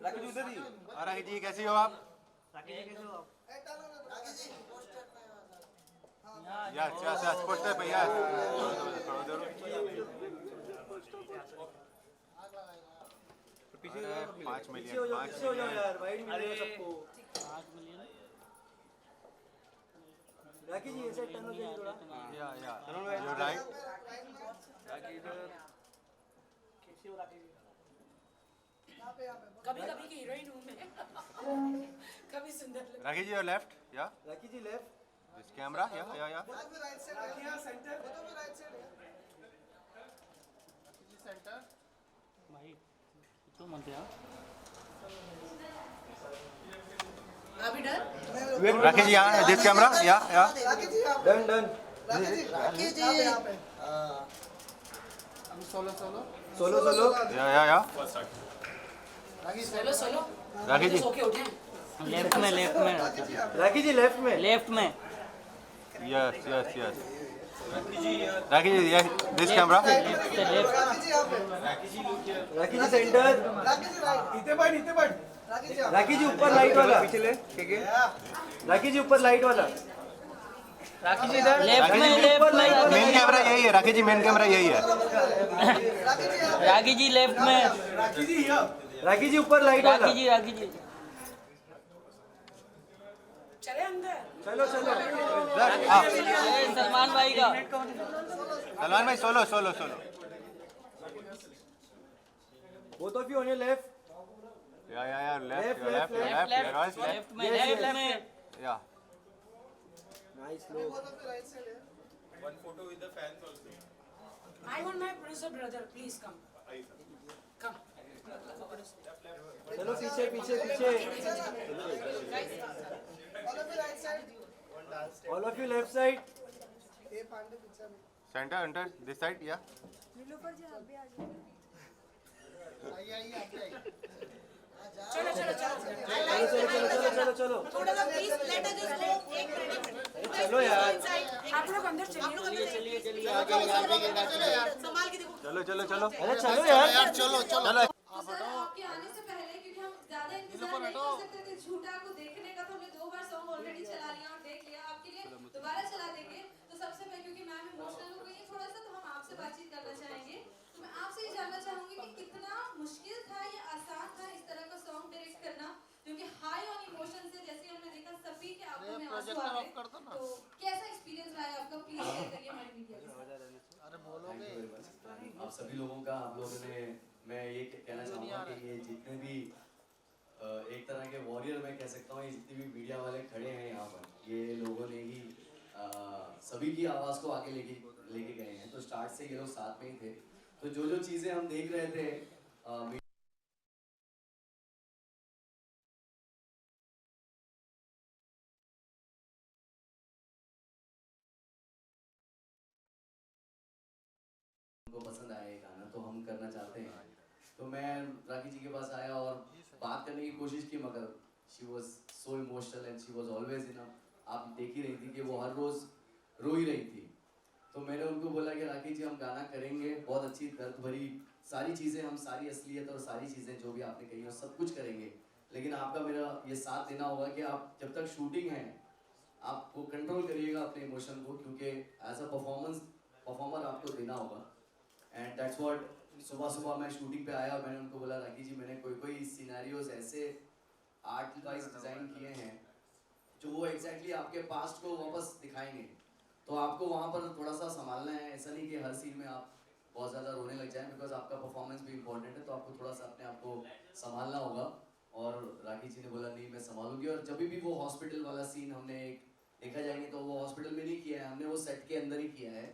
राखी जी कैसी हो आप? यस यस यस पोस्टर पे यस। पीछे 5 मिलियन 5 मिलियन यार वाइड मिलेगा सबको। 5 मिलियन राखी जी ऐसे टर्न हो जाइए थोड़ा। या यू राइट। कभी कभी की हीरोइन हूँ मैं कभी सुंदर लगती राखी जी योर लेफ्ट या राखी जी लेफ्ट। दिस कैमरा या भाई तो मत यार। अभी डर राखी जी यहाँ this camera yeah done done. Solo solo solo. Yeah solo solo Rakhi ji okay उठे लेफ्ट में राखी जी लेफ्ट में। Yes yes yes Rakhi ji this camera Rakhi ji centre. Rakhi ji ऊपर लाइट वाला। राखी जी ऊपर लाइट वाला। राखी जी इधर लेफ्ट में मेन कैमरा यही है राखी जी मेन कैमरा यही है। राखी जी लेफ्ट में। राखी जी ऊपर लाइट वाला। राखी जी चले अंदर चलो चलो। सलमान भाई का सलमान भाई solo solo solo both of you on your left. या लेफ्ट Left, लेफ्ट में या नाइस लोग। I want my producer brother please come चलो पीछे पीछे पीछे। All of you left side. Centre enter this side या नीलोफर जी आप भी आ जाइए। चलो चलो चलो चलो चलो चलो चलो चलो। थोड़ा सा please let us just go एक मिनट चलो यार। आप लोग अंदर चलिए संभाल के देखो चलो चलो चलो अरे चलो यार। चलो सर आपके आने से पहले क्योंकि हम ज्यादा इंतजार नहीं कर सकते थे झूठा को देखने का, तो हमने 2 बार सॉन्ग ऑलरेडी चला लिया और देख लिया। आपके लिए दोबारा चला देंगे। तो सबसे पहले क्योंकि मैम इमोशनल हो गई है थोड़ा सा, तो हम आपसे बातचीत करना चाहेंगे। तो मैं आपसे ये जानना चाहूंगी कि कितना मुश्किल था या आसान था इस तरह का सॉन्ग डायरेक्ट करना, क्योंकि हाई ऑन इमोशन से जैसे हमने देखा सभी के आंखों में आंसू आ गए। तो कैसा एक्सपीरियंस रहा है आपका, प्लीज शेयर करिए हमारी मीडिया के साथ। आप सभी लोगों का आप लोगों ने मैं ये कहना चाहूँगा कि ये जितने भी एक तरह के वॉरियर मैं कह सकता हूँ, ये जितने भी मीडिया वाले खड़े हैं यहाँ पर, ये लोगों ने ही सभी की आवाज़ को आगे लेके गए हैं। तो स्टार्ट से ये लोग साथ में ही थे। तो जो चीज़ें हम देख रहे थे को पसंद आया ये गाना, तो हम करना चाहते हैं। तो मैं राखी जी के पास आया और बात करने की कोशिश की, मगर she was so emotional and she was always in आप देख ही रही थी कि वो हर रोज़ रो ही रही थी। तो मैंने उनको बोला कि राखी जी हम गाना करेंगे, बहुत अच्छी दर्द भरी सारी चीज़ें, हम सारी असलियत और सारी चीज़ें जो भी आपने कही वो सब कुछ करेंगे, लेकिन आपका मेरा ये साथ देना होगा कि आप जब तक शूटिंग है आपको कंट्रोल करिएगा अपने इमोशन को, क्योंकि एज अ परफॉर्मर आपको देना होगा। एंड दैट्स व्हाट सुबह मैं शूटिंग पे आया और मैंने उनको बोला राखी जी मैंने कोई सिनेरियोज ऐसे आर्ट वाइज डिज़ाइन किए हैं जो वो एग्जैक्टली आपके पास्ट को वापस दिखाएंगे। तो आपको वहाँ पर थोड़ा सा संभालना है, ऐसा नहीं कि हर सीन में आप बहुत ज़्यादा रोने लग जाएं, बिकॉज आपका परफॉर्मेंस भी इंपॉर्टेंट है। तो आपको थोड़ा सा अपने आप को संभालना होगा। और राखी जी ने बोला नहीं मैं संभालूंगी। और जब भी वो हॉस्पिटल वाला सीन हमने एक देखा जाएंगे तो वो हॉस्पिटल में नहीं किया है, हमने वो सेट के अंदर ही किया है।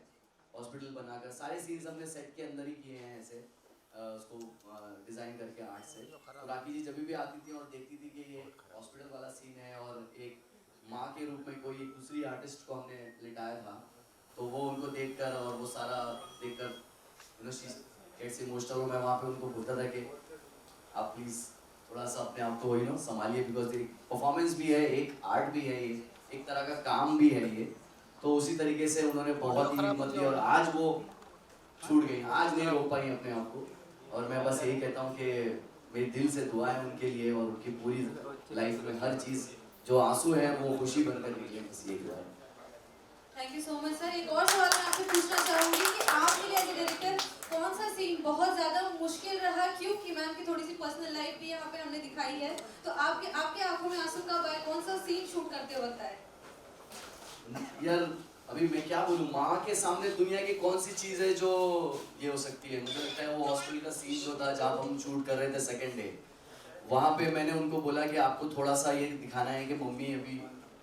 हॉस्पिटल बनाकर सारे सीन्स हमने सेट के अंदर ही किए हैं, ऐसे उसको डिज़ाइन करके आर्ट से। तो राखी जी जब भी आती थी और देखती थी कि ये हॉस्पिटल वाला सीन है और एक माँ के रूप में कोई एक दूसरी आर्टिस्ट को हमने लिटाया था, तो वो उनको देखकर और वो सारा देखकर कैसे इमोशनल हो, मैं वहाँ पे उनको बोलता था कि आप प्लीज़ थोड़ा सा अपने आप को संभालिए, बिकॉज एक परफॉर्मेंस भी है, एक आर्ट भी है, ये एक तरह का काम भी है ये। तो उसी तरीके से उन्होंने बहुत ही हिम्मत दी और आज वो छूट गई, आज नहीं रोक पाई अपने आप को। और मैं बस यही कहता हूँ कि मेरी दिल से दुआ है उनके लिए और उनकी पूरी लाइफ में हर चीज़ जो आंसू है वो खुशी बनकर निकले, बस यही दुआ है। Thank you so much sir. एक और सवाल मैं आपसे पूछना चाहूंगी कि आपके लिए एज ए डायरेक्टर कौन सा सीन बहुत ज्यादा मुश्किल रहा, क्योंकि मैम की थोड़ी सी पर्सनल लाइफ भी यहाँ पे हमने दिखाई है, तो आपके आंखों में आंसू कब आए, कौन सा सीन शूट करते वक्त आए? यार अभी मैं क्या बोलूँ, माँ के सामने दुनिया की कौन सी चीज़ है जो ये हो सकती है। मुझे लगता है वो हॉस्पिटल का सीन जो था जहाँ हम शूट कर रहे थे सेकेंड डे, वहाँ पे मैंने उनको बोला कि आपको थोड़ा सा ये दिखाना है कि मम्मी अभी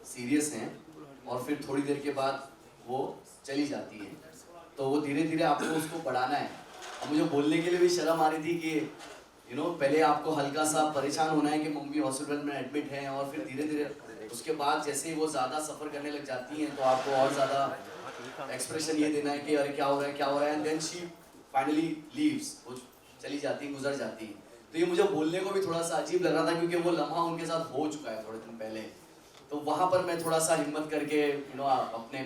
सीरियस हैं और फिर थोड़ी देर के बाद वो चली जाती है, तो वो धीरे धीरे आपको उसको बढ़ाना है। अब मुझे बोलने के लिए भी शर्म आ रही थी कि पहले आपको हल्का सा परेशान होना है कि मम्मी हॉस्पिटल में एडमिट हैं, और फिर धीरे धीरे उसके बाद जैसे ही वो ज़्यादा सफ़र करने लग जाती हैं तो आपको और ज़्यादा एक्सप्रेशन ये देना है कि अरे क्या हो रहा है क्या हो रहा है, and then she finally leaves, वो चली जाती है, गुजर जाती है। तो ये मुझे बोलने को भी थोड़ा सा अजीब लग रहा था क्योंकि वो लम्हा उनके साथ हो चुका है थोड़े दिन पहले, तो वहाँ पर मैं थोड़ा सा हिम्मत करके अपने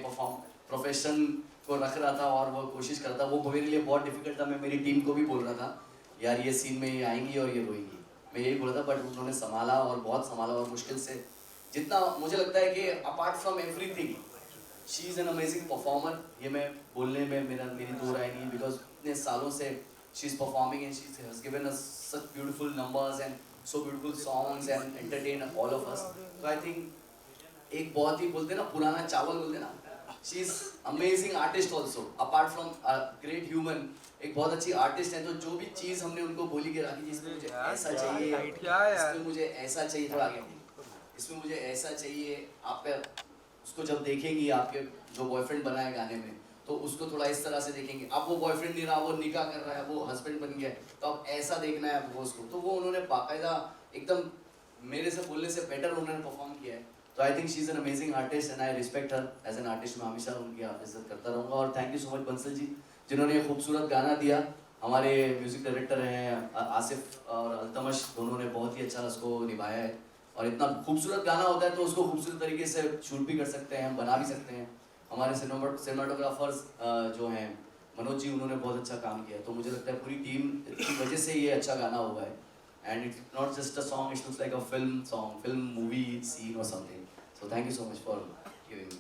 प्रोफेशन को रख रहा था और वो कोशिश कर रहा था। वो मेरे लिए बहुत डिफिकल्ट था, मैं मेरी टीम को भी बोल रहा था यार ये सीन में ये आएंगी और ये रोएंगी, मैं यही बोल रहा था, बट उन्होंने संभाला और बहुत संभाला और मुश्किल से जितना मुझे लगता है कि apart from everything she is an amazing performer. ये मैं बोलने में मेरी दो राय नहीं, बिकॉज इतने सालों से she is performing and she has given us such beautiful numbers and so beautiful songs and entertain all of us. तो आई थिंक एक बहुत ही बोलते ना पुराना चावल बोलते ना, she is amazing artist also apart from great human, एक बहुत अच्छी आर्टिस्ट है। तो जो भी चीज़ हमने उनको बोली कि राखी जी इसमें मुझे ऐसा चाहिए, इसमें मुझे ऐसा चाहिए, थोड़ा आगे इसमें मुझे ऐसा चाहिए, आप उसको जब देखेंगी आपके जो बॉयफ्रेंड बना है गाने में तो उसको थोड़ा इस तरह से देखेंगे, अब वो बॉयफ्रेंड नहीं रहा, वो निकाह कर रहा है, वो हस्बैंड बन गया, तो अब ऐसा देखना है आपको उसको। तो वो उन्होंने बाकायदा एकदम मेरे से बोलने से बेटर उन्होंने परफॉर्म किया है। तो I think she is an amazing artist and I respect her as an artist. मैं हमेशा उनकी इज्जत करता रहूँगा। और thank you so much Bansal ji जिन्होंने ये खूबसूरत गाना दिया। हमारे म्यूज़िक डायरेक्टर हैं आसिफ और अल्तमश, दोनों ने बहुत ही अच्छा उसको निभाया है। और इतना खूबसूरत गाना होता है तो उसको खूबसूरत तरीके से शूट भी कर सकते हैं, हम बना भी सकते हैं। हमारे सिनेमाटोग्राफर्स जो हैं मनोज जी, उन्होंने बहुत अच्छा काम किया। तो मुझे लगता है पूरी टीम की वजह से ये अच्छा गाना हुआ है। And it's not just a song, it looks like a film song, film movie scene और something. So thank you so much for giving me.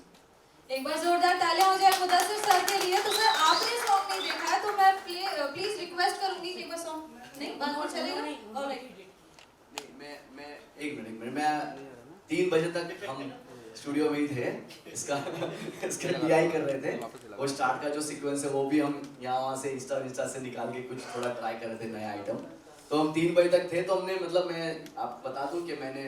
एक बार जोरदार तालियां हो जाए मुदस्सिर सर के लिए। तो सर आपने सॉन्ग नहीं देखा है तो मैं प्लीज रिक्वेस्ट करूंगी कि एक बार सॉन्ग नहीं बाद में चलेगा। ऑलराइट, मैं एक मिनट मैं 3 बजे तक हम स्टूडियो में ही थे, इसका DI कर रहे थे। वो स्टार्ट का जो सीक्वेंस है वो भी हम यहाँ वहाँ से इंस्टा से निकाल के कुछ थोड़ा ट्राई कर रहे थे नया आइटम। तो हम 3 बजे तक थे। तो हमने मैं आप बता दूं कि मैंने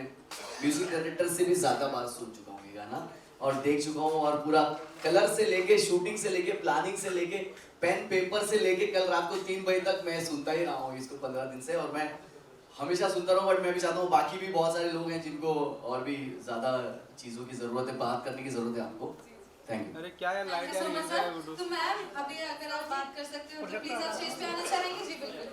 म्यूजिक डायरेक्टर से भी ज़्यादा बार सुन चुका हूँ ये गाना और देख चुका हूँ, और पूरा कलर से लेके शूटिंग से लेके प्लानिंग से लेके पेन पेपर से लेके कल रात को 3 बजे तक मैं सुनता ही रहा हूँ इसको 15 दिन से, और मैं हमेशा सुनता रहूँ। बट मैं भी चाहता हूँ बाकी भी बहुत सारे लोग हैं जिनको और भी ज़्यादा चीज़ों की ज़रूरत है, बात करने की ज़रूरत है आपको। Thank you. अरे क्या यार लाइट सो मच सर। तो मैम अभी अगर आप बात कर सकते हो तो प्लीज आप स्टेज पे आना चाहेंगे? जी बिल्कुल।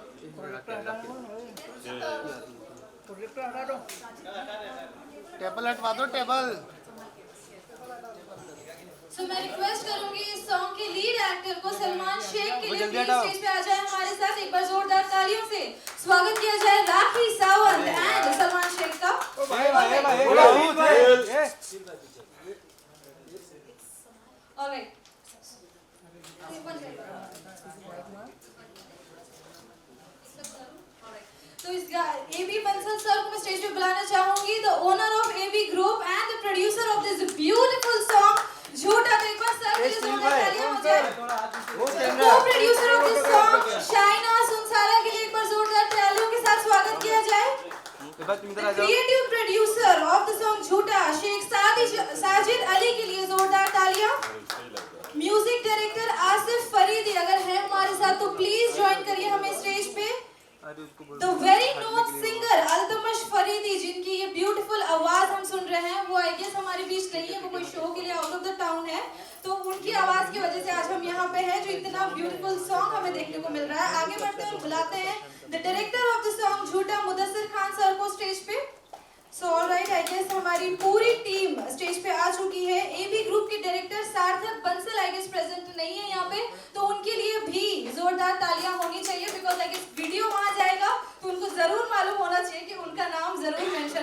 टेबल हटवा दो टेबल। सो मैं रिक्वेस्ट करूंगी इस सॉन्ग के लीड एक्टर को सलमान शेख के लिए जल्दी प्लीज हटाओ। स्टेज पे आ जाए हमारे साथ। एक बार जोरदार तालियों से स्वागत किया जाए राखी सावंत एंड सलमान शेख का। ऑलराइट, तो इस AB बंसल सर को मैं स्टेज पे बुलाना चाहूंगी, the owner of AB group and the producer of this beautiful song झूठा। तो एक बार सर के लिए जोरदार तालियां हो जाए। को producer of this song Shaina Sunsara के लिए एक बार जोरदार तालियों के साथ स्वागत किया जाए। Creative producer of the song झूठा शेख साजिद अली के लिए जोरदार तालियां। म्यूजिक डायरेक्टर आसिफ फरीदी अगर है हमारे साथ तो प्लीज ज्वाइन करिए हमें स्टेज पे। The very known singer Altamash Faridi जिनकी ये ब्यूटीफुल आवाज हम सुन रहे हैं, वो आई गेस हमारे बीच नहीं है, वो कोई शो के लिए आउट ऑफ द टाउन है। तो उनकी आवाज की वजह से आज हम यहाँ पे हैं, जो इतना ब्यूटीफुल सॉन्ग हमें देखने को मिल रहा है। आगे बढ़ते हैं, बुलाते हैं the director of the song झूठा मुदस्सिर खान सर को स्टेज पे। सो ऑलराइट, आई गेस हमारी पूरी टीम स्टेज पे आ चुकी है। AB ग्रुप के डायरेक्टर सार्थक बंसल आई गेस प्रेजेंट नहीं है यहाँ पे, तो उनके लिए भी जोरदार तालियां होनी चाहिए बिकॉज आई गेस वीडियो वहां जाएगा तो उनको जरूर मालूम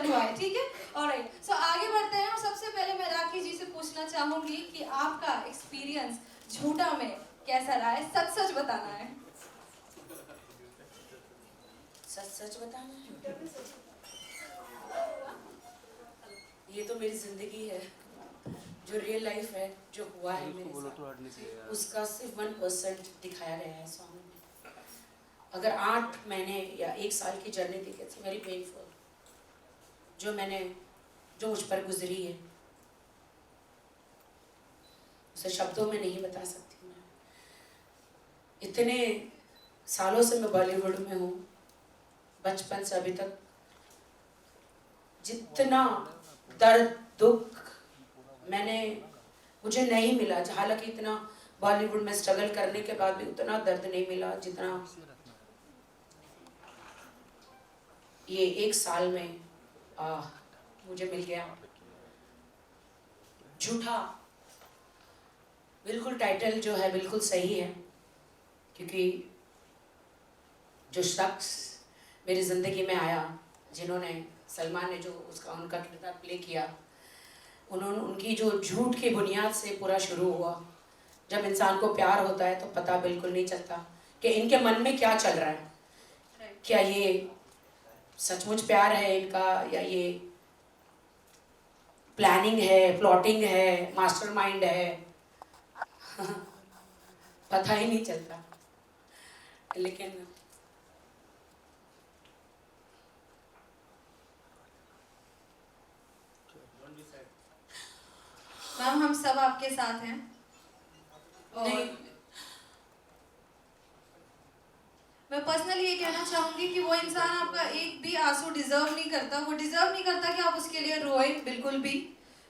निभाए, ठीक है? ऑलराइट, सो आगे बढ़ते हैं और सबसे पहले मैं राखी जी से पूछना चाहूंगी कि आपका एक्सपीरियंस झूठा में कैसा रहा है? सच सच बताना है। सच सच बताना है। ये तो मेरी जिंदगी है, जो रियल लाइफ है, जो हुआ है मेरे साथ, उसका सिर्फ 1% दिखाया गया है सॉन्ग में। अगर 8 महीने या 1 साल की जर्नी थी, इट्स वेरी पेनफुल, जो मुझ पर गुजरी है, उसे शब्दों में नहीं बता सकती मैं। इतने सालों से मैं बॉलीवुड में हूँ, बचपन से अभी तक जितना दर्द दुख मुझे नहीं मिला, हालांकि इतना बॉलीवुड में स्ट्रगल करने के बाद भी उतना दर्द नहीं मिला जितना ये 1 साल में मुझे मिल गया। झूठा, बिल्कुल टाइटल जो है बिल्कुल सही है, क्योंकि जो शख्स मेरी जिंदगी में आया, जिन्होंने सलमान ने जो उनका किरदार प्ले किया, उनकी जो झूठ की बुनियाद से पूरा शुरू हुआ। जब इंसान को प्यार होता है तो पता बिल्कुल नहीं चलता कि इनके मन में क्या चल रहा है, क्या ये सचमुच प्यार है इनका, या ये प्लानिंग है, प्लॉटिंग है, मास्टरमाइंड है। पता ही नहीं चलता। लेकिन मैम, हम सब आपके साथ हैं। और नहीं, मैं पर्सनली ये कहना चाहूंगी कि वो इंसान आपका एक भी आंसू डिजर्व नहीं करता। वो डिजर्व नहीं करता कि आप उसके लिए रोए, बिल्कुल भी।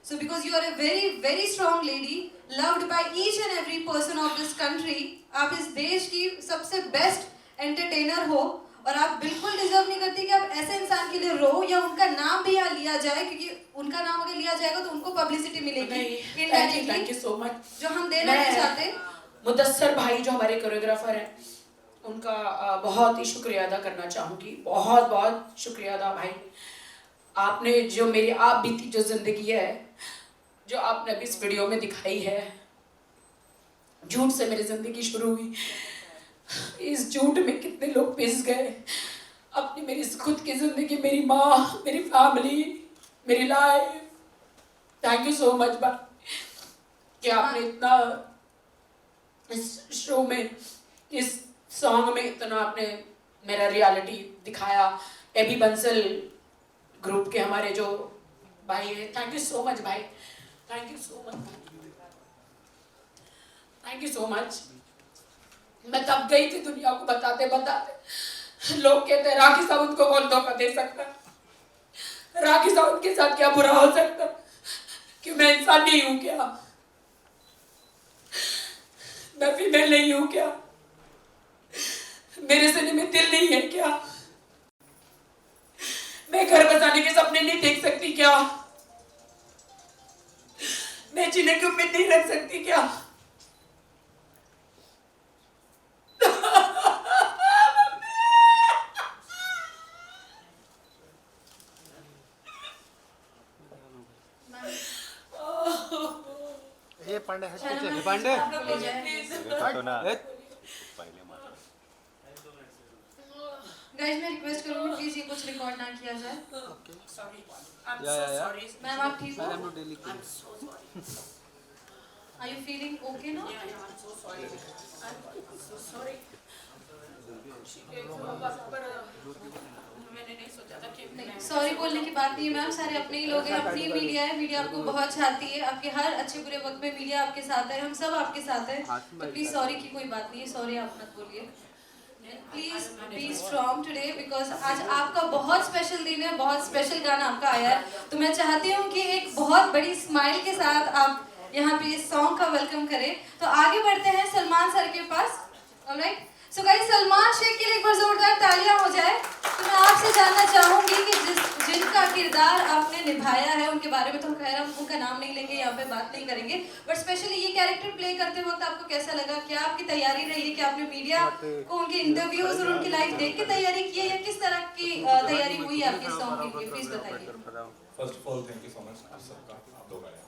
So because you are a very very strong lady, loved by each and every person of this country. आप इस देश की सबसे बेस्ट एंटरटेनर हो, और आप बिल्कुल डिजर्व नहीं करती कि आप ऐसे इंसान के लिए रो, या उनका नाम भी यहाँ लिया जाए, क्योंकि उनका नाम अगर लिया जाएगा तो उनको पब्लिसिटी मिलेगी। Thank you so much. जो हम देना नहीं चाहते। मुदस्सर भाई जो हमारे कोरियोग्राफर हैं, उनका बहुत ही शुक्रिया अदा करना चाहूँगी। बहुत बहुत शुक्रिया अदा भाई। आपने जो मेरी आप बीती जो जिंदगी है, जो आपने अभी इस वीडियो में दिखाई है, झूठ से मेरी जिंदगी शुरू हुई, इस झूठ में कितने लोग पिस गए। अपनी मेरी खुद की जिंदगी, मेरी माँ, मेरी फैमिली, मेरी life. Thank you so much भाई कि आपने इतना इस शो में, इस सॉन्ग में इतना आपने मेरा रियलिटी दिखाया। एबी बंसल ग्रुप के हमारे जो भाई है, थैंक यू सो मच भाई, thank you so much, thank you so much. मैं तब गई थी दुनिया को बताते बताते, लोग कहते हैं राखी साहब उनको कौन धोखा दे सकता, राखी साहब उनके साथ क्या बुरा हो सकता, कि मैं इंसान नहीं हूं क्या, मैं फीमेल नहीं हूं क्या, मेरे सीने में दिल नहीं है क्या, मैं घर बसाने के सपने नहीं देख सकती क्या, मैं जीने की उम्मीद नहीं रख सकती क्या। ये पांडे है, चल पांडे आप लोग ले जाएं। तो ना ए, पहले मार। गाइस, मैं रिक्वेस्ट करूंगी प्लीज ये कुछ रिकॉर्ड ना किया जाए। Sorry, I'm Yeah, so yeah, yeah. sorry. Ma'am, आप ठीक हो? I'm not really I'm so sorry. Are you feeling okay now? Yeah, yeah, I'm so sorry. I'm so sorry. पर मैंने नहीं सोचा था कि मैं सॉरी बोलने की बात नहीं है मैम, सारे अपने ही लोग हैं, अपनी मीडिया है, मीडिया आपको बहुत चाहती है, आपके हर अच्छे बुरे वक्त में मीडिया आपके साथ है, हम सब आपके साथ हैं, तो प्लीज सॉरी की कोई बात नहीं है, सॉरी आप मत बोलिए। Please be strong today, because आज आपका बहुत स्पेशल दिन है, बहुत स्पेशल गाना आपका आया है, तो मैं चाहती हूँ कि एक बहुत बड़ी स्माइल के साथ आप यहाँ पे इस सॉन्ग का वेलकम करें। तो आगे बढ़ते हैं सलमान सर के पास। Alright, so guys, Salman Shaikh के लिए एक बार जोरदार तालियां हो जाए। तो मैं आपसे जानना चाहूंगी कि जिनका किरदार आपने निभाया है उनके बारे में तो खैर हम उनका नाम नहीं लेंगे, यहाँ पे बात नहीं करेंगे, बट स्पेशली ये कैरेक्टर प्ले करते वक्त आपको कैसा लगा? क्या आपकी तैयारी रही है कि आपने मीडिया को उनके इंटरव्यूज और उनकी लाइफ देख के तैयारी की है, या किस तरह की तैयारी हुई है आपके सॉन्ग के लिए? प्लीज बताइए। First of all thank you so much आप सबका, आप लोग आए।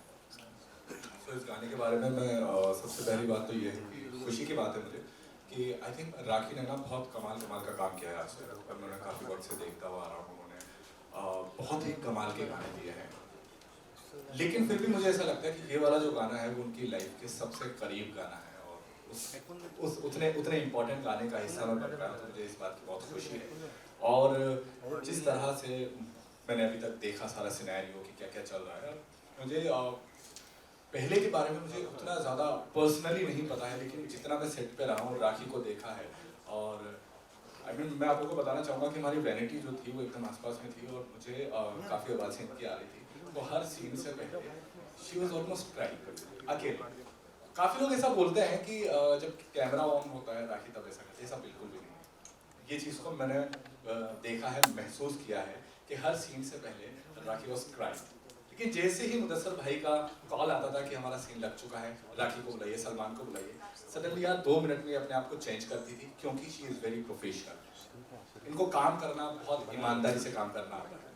तो इस गाने के बारे में मैं सबसे पहली बात तो ये है कि खुशी की बात है मुझे कि आई थिंक राखी ने ना बहुत कमाल का काम किया है आज तक, और मैंने काफ़ी वक्त से देखता हुआ आ रहा हूँ। उन्होंने बहुत ही कमाल के गाने दिए हैं, लेकिन फिर भी मुझे ऐसा लगता है कि ये वाला जो गाना है वो उनकी लाइफ के सबसे करीब गाना है, और उतने इम्पोर्टेंट गाने का हिस्सा मैं बन पाया, तो मुझे इस बात की बहुत खुशी है। और जिस तरह से मैंने अभी तक देखा सारा सिनेरियो कि क्या क्या चल रहा है, मुझे पहले के बारे में मुझे उतना ज़्यादा पर्सनली नहीं पता है, लेकिन जितना मैं सेट पे रहा हूँ, राखी को देखा है, और मैं आप लोगों को बताना चाहूँगा कि हमारी वैनिटी जो थी वो एकदम आसपास में थी, और मुझे काफ़ी आवाज़ें इनकी आ रही थी, तो हर सीन से पहले शी वॉज ऑलमोस्ट क्राइंग अकेले। काफ़ी लोग ऐसा बोलते हैं कि जब कैमरा ऑन होता है राखी तब ऐसा करती है, ऐसा बिल्कुल भी नहीं है। ये चीज़ को मैंने देखा है, महसूस किया है कि हर सीन से पहले राखी वॉज क्राइंग, लेकिन जैसे ही मुदस्सर भाई का कॉल आता था कि हमारा सीन लग चुका है, राखी को बुलाइए, सलमान को बुलाइए, सडनली यार 2 मिनट में अपने आप को चेंज करती थी, क्योंकि शी इज़ वेरी प्रोफेशनल। इनको काम करना बहुत ईमानदारी से काम करना आता है,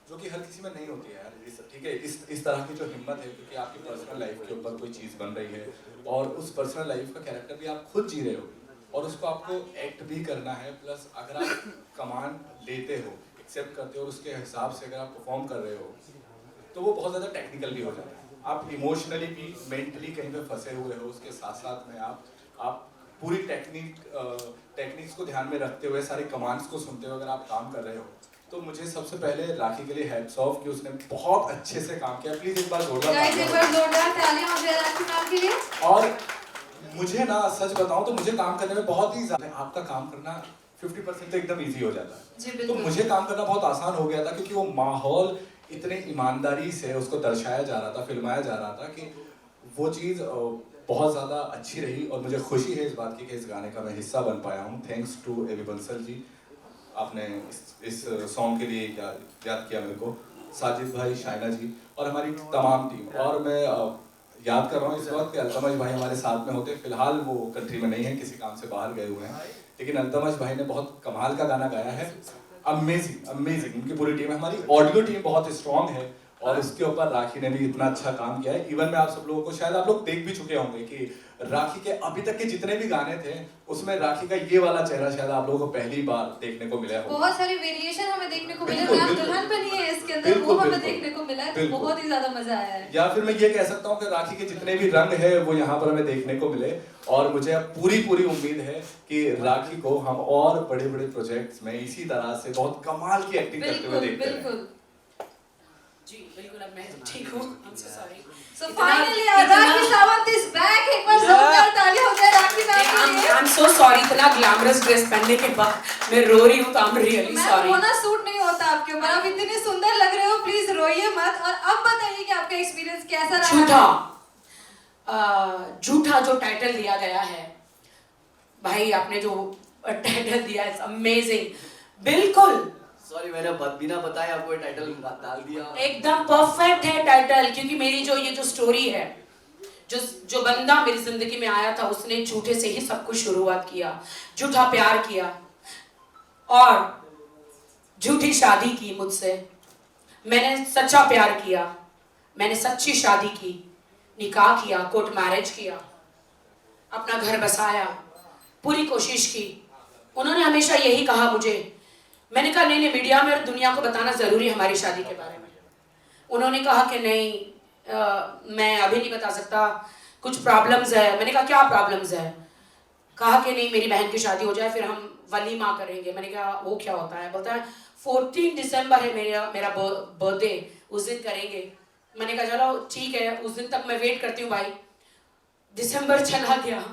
जो कि हर किसी में नहीं होती है यार। ठीक है, इस तरह की जो हिम्मत है, क्योंकि आपकी पर्सनल लाइफ के ऊपर कोई चीज़ बन रही है, और उस पर्सनल लाइफ का कैरेक्टर भी आप खुद जी रहे हो, और उसको आपको एक्ट भी करना है, प्लस अगर आप कमांड लेते हो, एक्सेप्ट करते हो, और उसके हिसाब से अगर आप परफॉर्म कर रहे हो, तो वो बहुत ज़्यादा टेक्निकल भी हो जाता है। आप इमोशनली भी मेंटली कहीं पे फंसे हुए हो, उसके साथ साथ में आप पूरी टेक्निक्स को ध्यान में रखते हुए, सारे कमांड्स को सुनते हुए अगर आप काम कर रहे हो, तो मुझे सबसे पहले राखी के लिए हैट्स ऑफ कि उसने बहुत अच्छे से काम किया। प्लीज एक बार जोरदार तालियां हो जाए राखी मैम के लिए। और मुझे ना सच बताऊं तो मुझे काम करने में बहुत ही ज़्यादा, आपका काम करना 50% तो एकदम ईजी हो जाता है, तो मुझे काम करना बहुत आसान हो गया था, क्योंकि वो माहौल इतने ईमानदारी से उसको दर्शाया जा रहा था, फिल्माया जा रहा था, कि वो चीज़ बहुत ज़्यादा अच्छी रही, और मुझे खुशी है इस बात की कि इस गाने का मैं हिस्सा बन पाया हूँ। थैंक्स टू एवी बंसल जी, आपने इस सॉन्ग के लिए याद किया मेरे को, साजिद भाई, शाइना जी और हमारी तमाम टीम। और मैं याद कर रहा हूँ इस वक्त कि अल्तमश भाई हमारे साथ में होते, फिलहाल वो कंट्री में नहीं है, किसी काम से बाहर गए हुए हैं, लेकिन अल्तमश भाई ने बहुत कमाल का गाना गाया है, अमेजिंग अमेजिंग। उनकी पूरी टीम है, हमारी ऑडियो टीम बहुत स्ट्रॉन्ग है, और उसके ऊपर राखी ने भी इतना अच्छा काम किया है। इवन मैं आप सब लोगों को, शायद आप लोग देख भी चुके होंगे कि राखी के अभी तक के जितने भी गाने थे, उसमें राखी का ये वाला चेहरा शायद आप लोगों को पहली बार देखने को मिला है। बहुत सारे वेरिएशन हमें देखने को मिले, मैम दुल्हन बनी है इसके अंदर, वो हमें देखने को मिला है, तो बहुत ही ज्यादा मजा आया है। या फिर मैं ये कह सकता हूँ कि राखी के जितने भी रंग है वो यहाँ पर हमें देखने को मिले, और मुझे अब पूरी उम्मीद है कि राखी को हम और बड़े प्रोजेक्ट्स में इसी तरह से बहुत कमाल की एक्टिंग करते हुए देखते हैं। जी बिल्कुल, अब मैं ठीक हूँ, I'm so sorry। So finally Rakhi Sawant is back, एक बार जोरदार तालियां हो जाए राखी मैम के लिए। I'm so sorry, इतना ग्लैमरस ड्रेस पहनने के बाद मैं रो रही हूँ, तो I'm really sorry। Ma'am suit नहीं होता आपके ऊपर, आप इतने सुंदर लग रहे हो, प्लीज रोइए मत। और अब बताइए कि आपका एक्सपीरियंस कैसा रहा? झूठा जो टाइटल दिया गया है भाई, आपने जो टाइटल दिया है अमेजिंग, बिल्कुल सॉरी मैंने बिना बताए आपको ये टाइटल डाल दिया। एकदम परफेक्ट है टाइटल, क्योंकि मेरी ये जो स्टोरी है, जो बंदा मेरी जिंदगी में आया था, उसने झूठे से ही सब कुछ शुरुआत किया, झूठा प्यार किया और झूठी शादी की मुझसे। मैंने सच्चा प्यार किया, मैंने सच्ची शादी की, निकाह किया, कोर्ट मैरिज किया, अपना घर बसाया, पूरी कोशिश की। उन्होंने हमेशा यही कहा मुझे, मैंने कहा नहीं मीडिया में और दुनिया को बताना ज़रूरी है हमारी शादी के बारे में। उन्होंने कहा कि नहीं मैं अभी नहीं बता सकता, कुछ प्रॉब्लम्स है। मैंने कहा क्या प्रॉब्लम्स है? कहा कि नहीं मेरी बहन की शादी हो जाए फिर हम वलीमा करेंगे। मैंने कहा वो क्या होता है? बोलता है 14 दिसंबर है मेरा बर्थडे, उस दिन करेंगे। मैंने कहा चलो ठीक है, उस दिन तक मैं वेट करती हूँ भाई। दिसंबर चला गया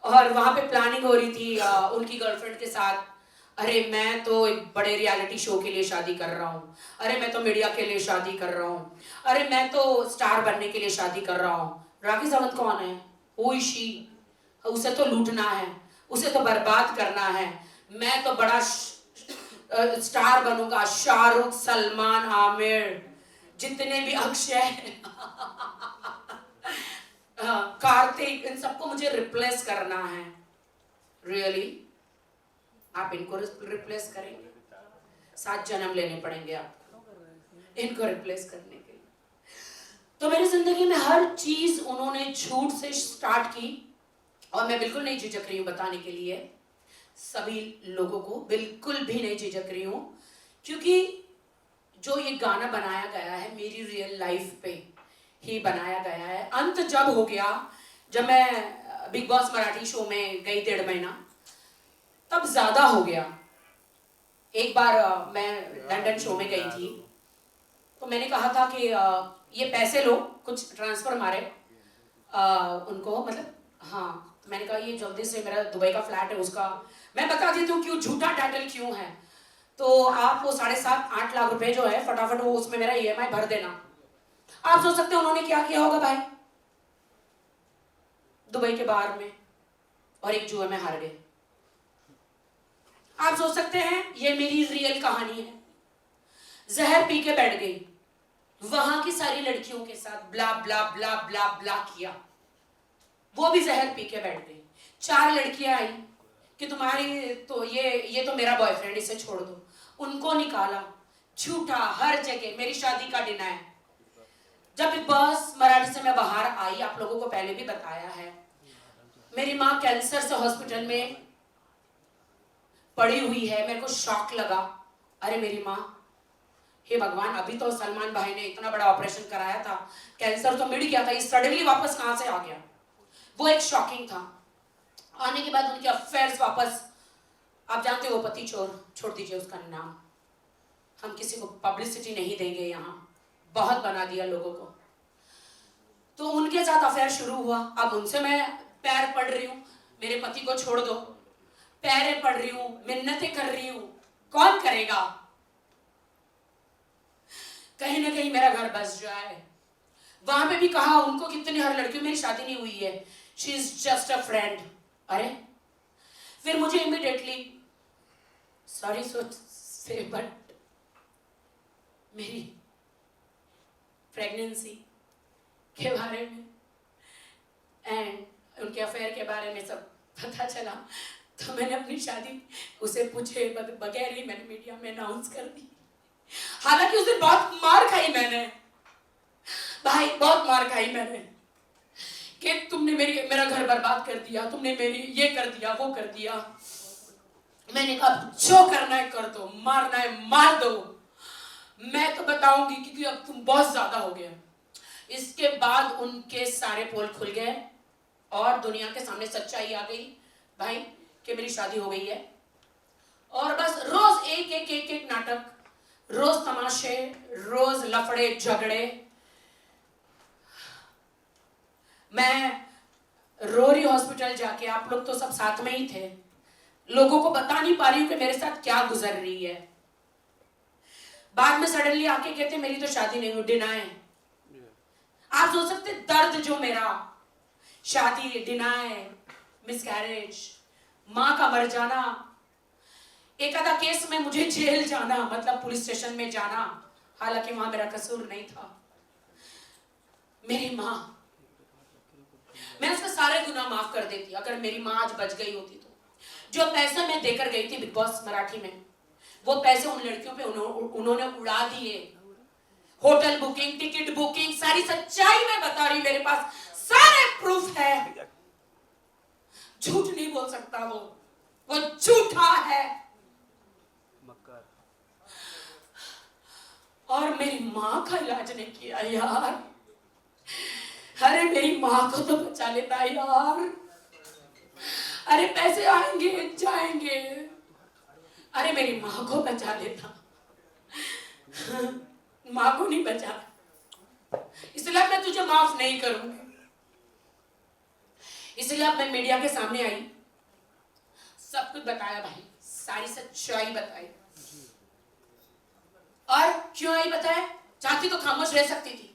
और वहाँ पे प्लानिंग हो रही थी उनकी गर्लफ्रेंड के साथ। अरे मैं तो एक बड़े रियलिटी शो के लिए शादी कर रहा हूँ, अरे मैं तो मीडिया के लिए शादी कर रहा हूँ, अरे मैं तो स्टार बनने के लिए शादी कर रहा हूँ। राखी सावंत कौन है? वो शी, उसे तो लूटना है, उसे तो बर्बाद करना है। मैं तो बड़ा स्टार बनूंगा, शाहरुख, सलमान, आमिर। जितने भी अक्षय कार्तिक, इन सबको मुझे रिप्लेस करना है। रियली आप इनको रिप्लेस करेंगे? 7 जन्म लेने पड़ेंगे आपको इनको रिप्लेस करने के लिए। तो मेरी जिंदगी में हर चीज उन्होंने झूठ से स्टार्ट की और मैं बिल्कुल नहीं झिझक रही हूँ बताने के लिए सभी लोगों को, बिल्कुल भी नहीं झिझक रही हूँ, क्योंकि जो ये गाना बनाया गया है मेरी रियल लाइफ पे ही बनाया गया है। अंत जब हो गया, जब मैं बिग बॉस मराठी शो में गई 1.5 महीना, तब ज्यादा हो गया। एक बार मैं लंदन शो में गई थी, तो मैंने कहा था कि ये पैसे लो, कुछ ट्रांसफर मारे उनको, मतलब हाँ, मैंने कहा ये जल्दी से मेरा दुबई का फ्लैट है उसका मैं बता देती हूँ क्यों झूठा टाइटल क्यों है, तो आप वो 7.5-8 लाख रुपए जो है फटाफट वो उसमें मेरा EMI भर देना। आप सोच सकते हैं उन्होंने क्या किया होगा भाई, दुबई के बाहर में और एक जुए में हार गए। आप सोच सकते हैं ये मेरी रियल कहानी है। जहर पी के बैठ गई, वहां की सारी लड़कियों के साथ ब्ला ब्ला ब्ला ब्ला ब्ला किया, वो भी जहर पी के बैठ गई। 4 लड़कियां आई कि तुम्हारी तो ये तो मेरा बॉयफ्रेंड, इसे छोड़ दो, उनको निकाला, झूठा हर जगह मेरी शादी का डिनाय। जब बिग बॉस मराठी से मैं बाहर आई, आप लोगों को पहले भी बताया है, मेरी माँ कैंसर से हॉस्पिटल में पड़ी हुई है। मेरे को शॉक लगा, अरे मेरी माँ, हे भगवान, अभी तो सलमान भाई ने इतना बड़ा ऑपरेशन कराया था, कैंसर तो मिट गया था, ये सडनली वापस कहां से आ गया। वो एक शॉकिंग था। आने के बाद उनके अफेयर्स वापस, आप जानते हो पति चोर, छोड़ दीजिए उसका नाम, हम किसी को पब्लिसिटी नहीं देंगे, यहाँ बहुत बना दिया लोगों को। तो उनके साथ अफेयर शुरू हुआ। अब उनसे मैं पैर पड़ रही हूँ, मेरे पति को छोड़ दो, पैरें पड़ रही हूँ, मिन्नतें कर रही हूँ, कौन करेगा? कहीं ना कहीं मेरा घर बस जाए। वहां पे भी कहा उनको, कितनी हर लड़कियों, मेरी शादी नहीं हुई है, she is just a friend. अरे फिर मुझे इमीडिएटली, सॉरी से बट मेरी प्रेगनेंसी के बारे में एंड उनके अफेयर के बारे में सब पता चला, तो मैंने अपनी शादी उसे पूछे बगैर ही मैंने मीडिया में अनाउंस कर दी। हालांकि उस दिन बहुत मार खाई मैंने भाई, बहुत मार खाई मैंने कि तुमने मेरा घर बर्बाद कर दिया, तुमने मेरी ये कर दिया, वो कर दिया। मैंने कहा जो करना है कर दो, मारना है मार दो, मैं तो बताऊंगी, क्योंकि अब तुम बहुत ज्यादा हो गया। इसके बाद उनके सारे पोल खुल गए और दुनिया के सामने सच्चाई आ गई भाई कि मेरी शादी हो गई है। और बस रोज एक नाटक, रोज तमाशे, रोज लफड़े झगड़े। मैं रो रही हॉस्पिटल जाके, आप लोग तो सब साथ में ही थे, लोगों को बता नहीं पा रही हूं कि मेरे साथ क्या गुजर रही है। बाद में सडनली आके कहते मेरी तो शादी नहीं हुई, डिनाय। आप सोच सकते दर्द जो मेरा, शादी, डिनाय, मिसकैरेज, माँ का मर जाना, एक आधा केस में मुझे जेल जाना, मतलब पुलिस स्टेशन में जाना, हालांकि वहां मेरा कसूर नहीं था। मेरी माँ, मैं उसके सारे गुनाह माफ कर देती अगर मेरी माँ आज बच गई होती तो। जो पैसे मैं देकर गई थी बिग बॉस मराठी में, वो पैसे उन लड़कियों पे उन्होंने उड़ा दिए। होटल बुकिंग, टिकट बुकिंग, सारी सच्चाई मैं बता रही, मेरे पास सारे प्रूफ है। झूठ नहीं बोल सकता वो झूठा है। और मेरी माँ का इलाज नहीं किया यार। अरे मेरी माँ को तो बचा लेता यार। अरे पैसे आएंगे जाएंगे, अरे मेरी माँ को बचा लेता, माँ को नहीं बचा, इसलिए मैं तुझे माफ नहीं करूंगी। इसलिए अब मैं मीडिया के सामने आई, सब कुछ बताया भाई, सारी सच्चाई बताई। और क्यों आई बताया? चाहती तो खामोश रह सकती थी।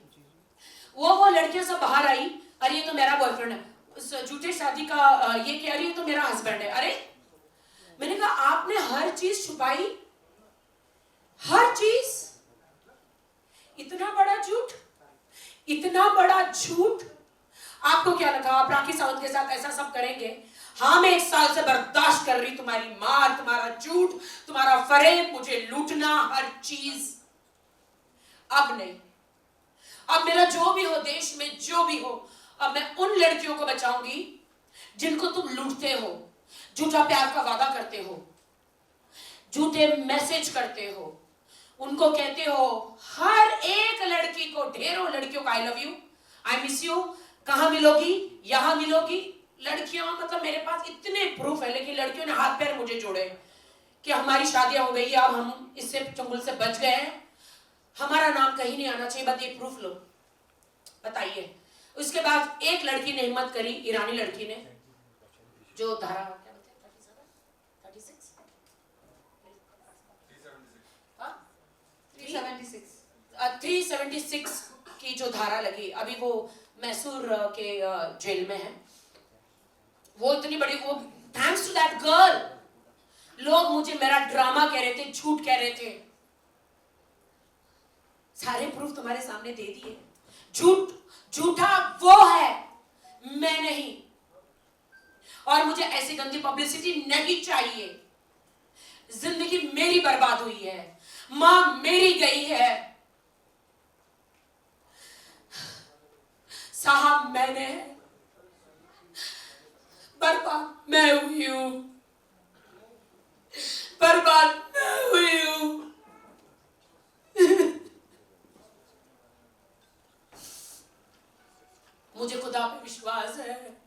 वो लड़कियां सब बाहर आई, अरे ये तो मेरा बॉयफ्रेंड है, उस झूठे शादी का ये कह रही है तो मेरा हस्बैंड है। अरे मैंने कहा आपने हर चीज छुपाई, हर चीज। इतना बड़ा इतना बड़ा झूठ। आपको क्या लगा आप राखी सावंत के साथ ऐसा सब करेंगे? हाँ, मैं 1 साल से बर्दाश्त कर रही तुम्हारी मार, तुम्हारा झूठ, तुम्हारा फरेब, मुझे लूटना, हर चीज। अब नहीं, अब मेरा जो भी हो, देश में जो भी हो, अब मैं उन लड़कियों को बचाऊंगी जिनको तुम लूटते हो, झूठा प्यार का वादा करते हो, झूठे मैसेज करते हो, उनको कहते हो हर एक लड़की को, ढेरों लड़कियों को I love you, I miss you, कहां मिलोगी, यहां मिलोगी। लड़कियां, मतलब मेरे पास इतने प्रूफ है, लेकिन लड़कियों ने हाथ पैर मुझे जोड़े कि हमारी शादियां हो गई है, अब हम इससे चंगुल से बच गए हैं, हमारा नाम कहीं नहीं आना चाहिए, बस ये प्रूफ लो, बताइए। उसके बाद एक लड़की ने हिम्मत करी, ईरानी लड़की ने, जो धारा क्या बताया 376 की जो धारा लगी, अभी वो मैसूर के जेल में है। वो इतनी बड़ी, वो थैंक्स टू दैट गर्ल। लोग मुझे मेरा ड्रामा कह रहे थे, झूठ कह रहे थे, सारे प्रूफ तुम्हारे सामने दे दिए। झूठा वो है, मैं नहीं। और मुझे ऐसी गंदी पब्लिसिटी नहीं चाहिए। जिंदगी मेरी बर्बाद हुई है, मां मेरी गई है, साहब मैंने, बर्बाद मैं हुई हूं, बर्बाद मैं हुई हूं। मुझे खुदा पे विश्वास है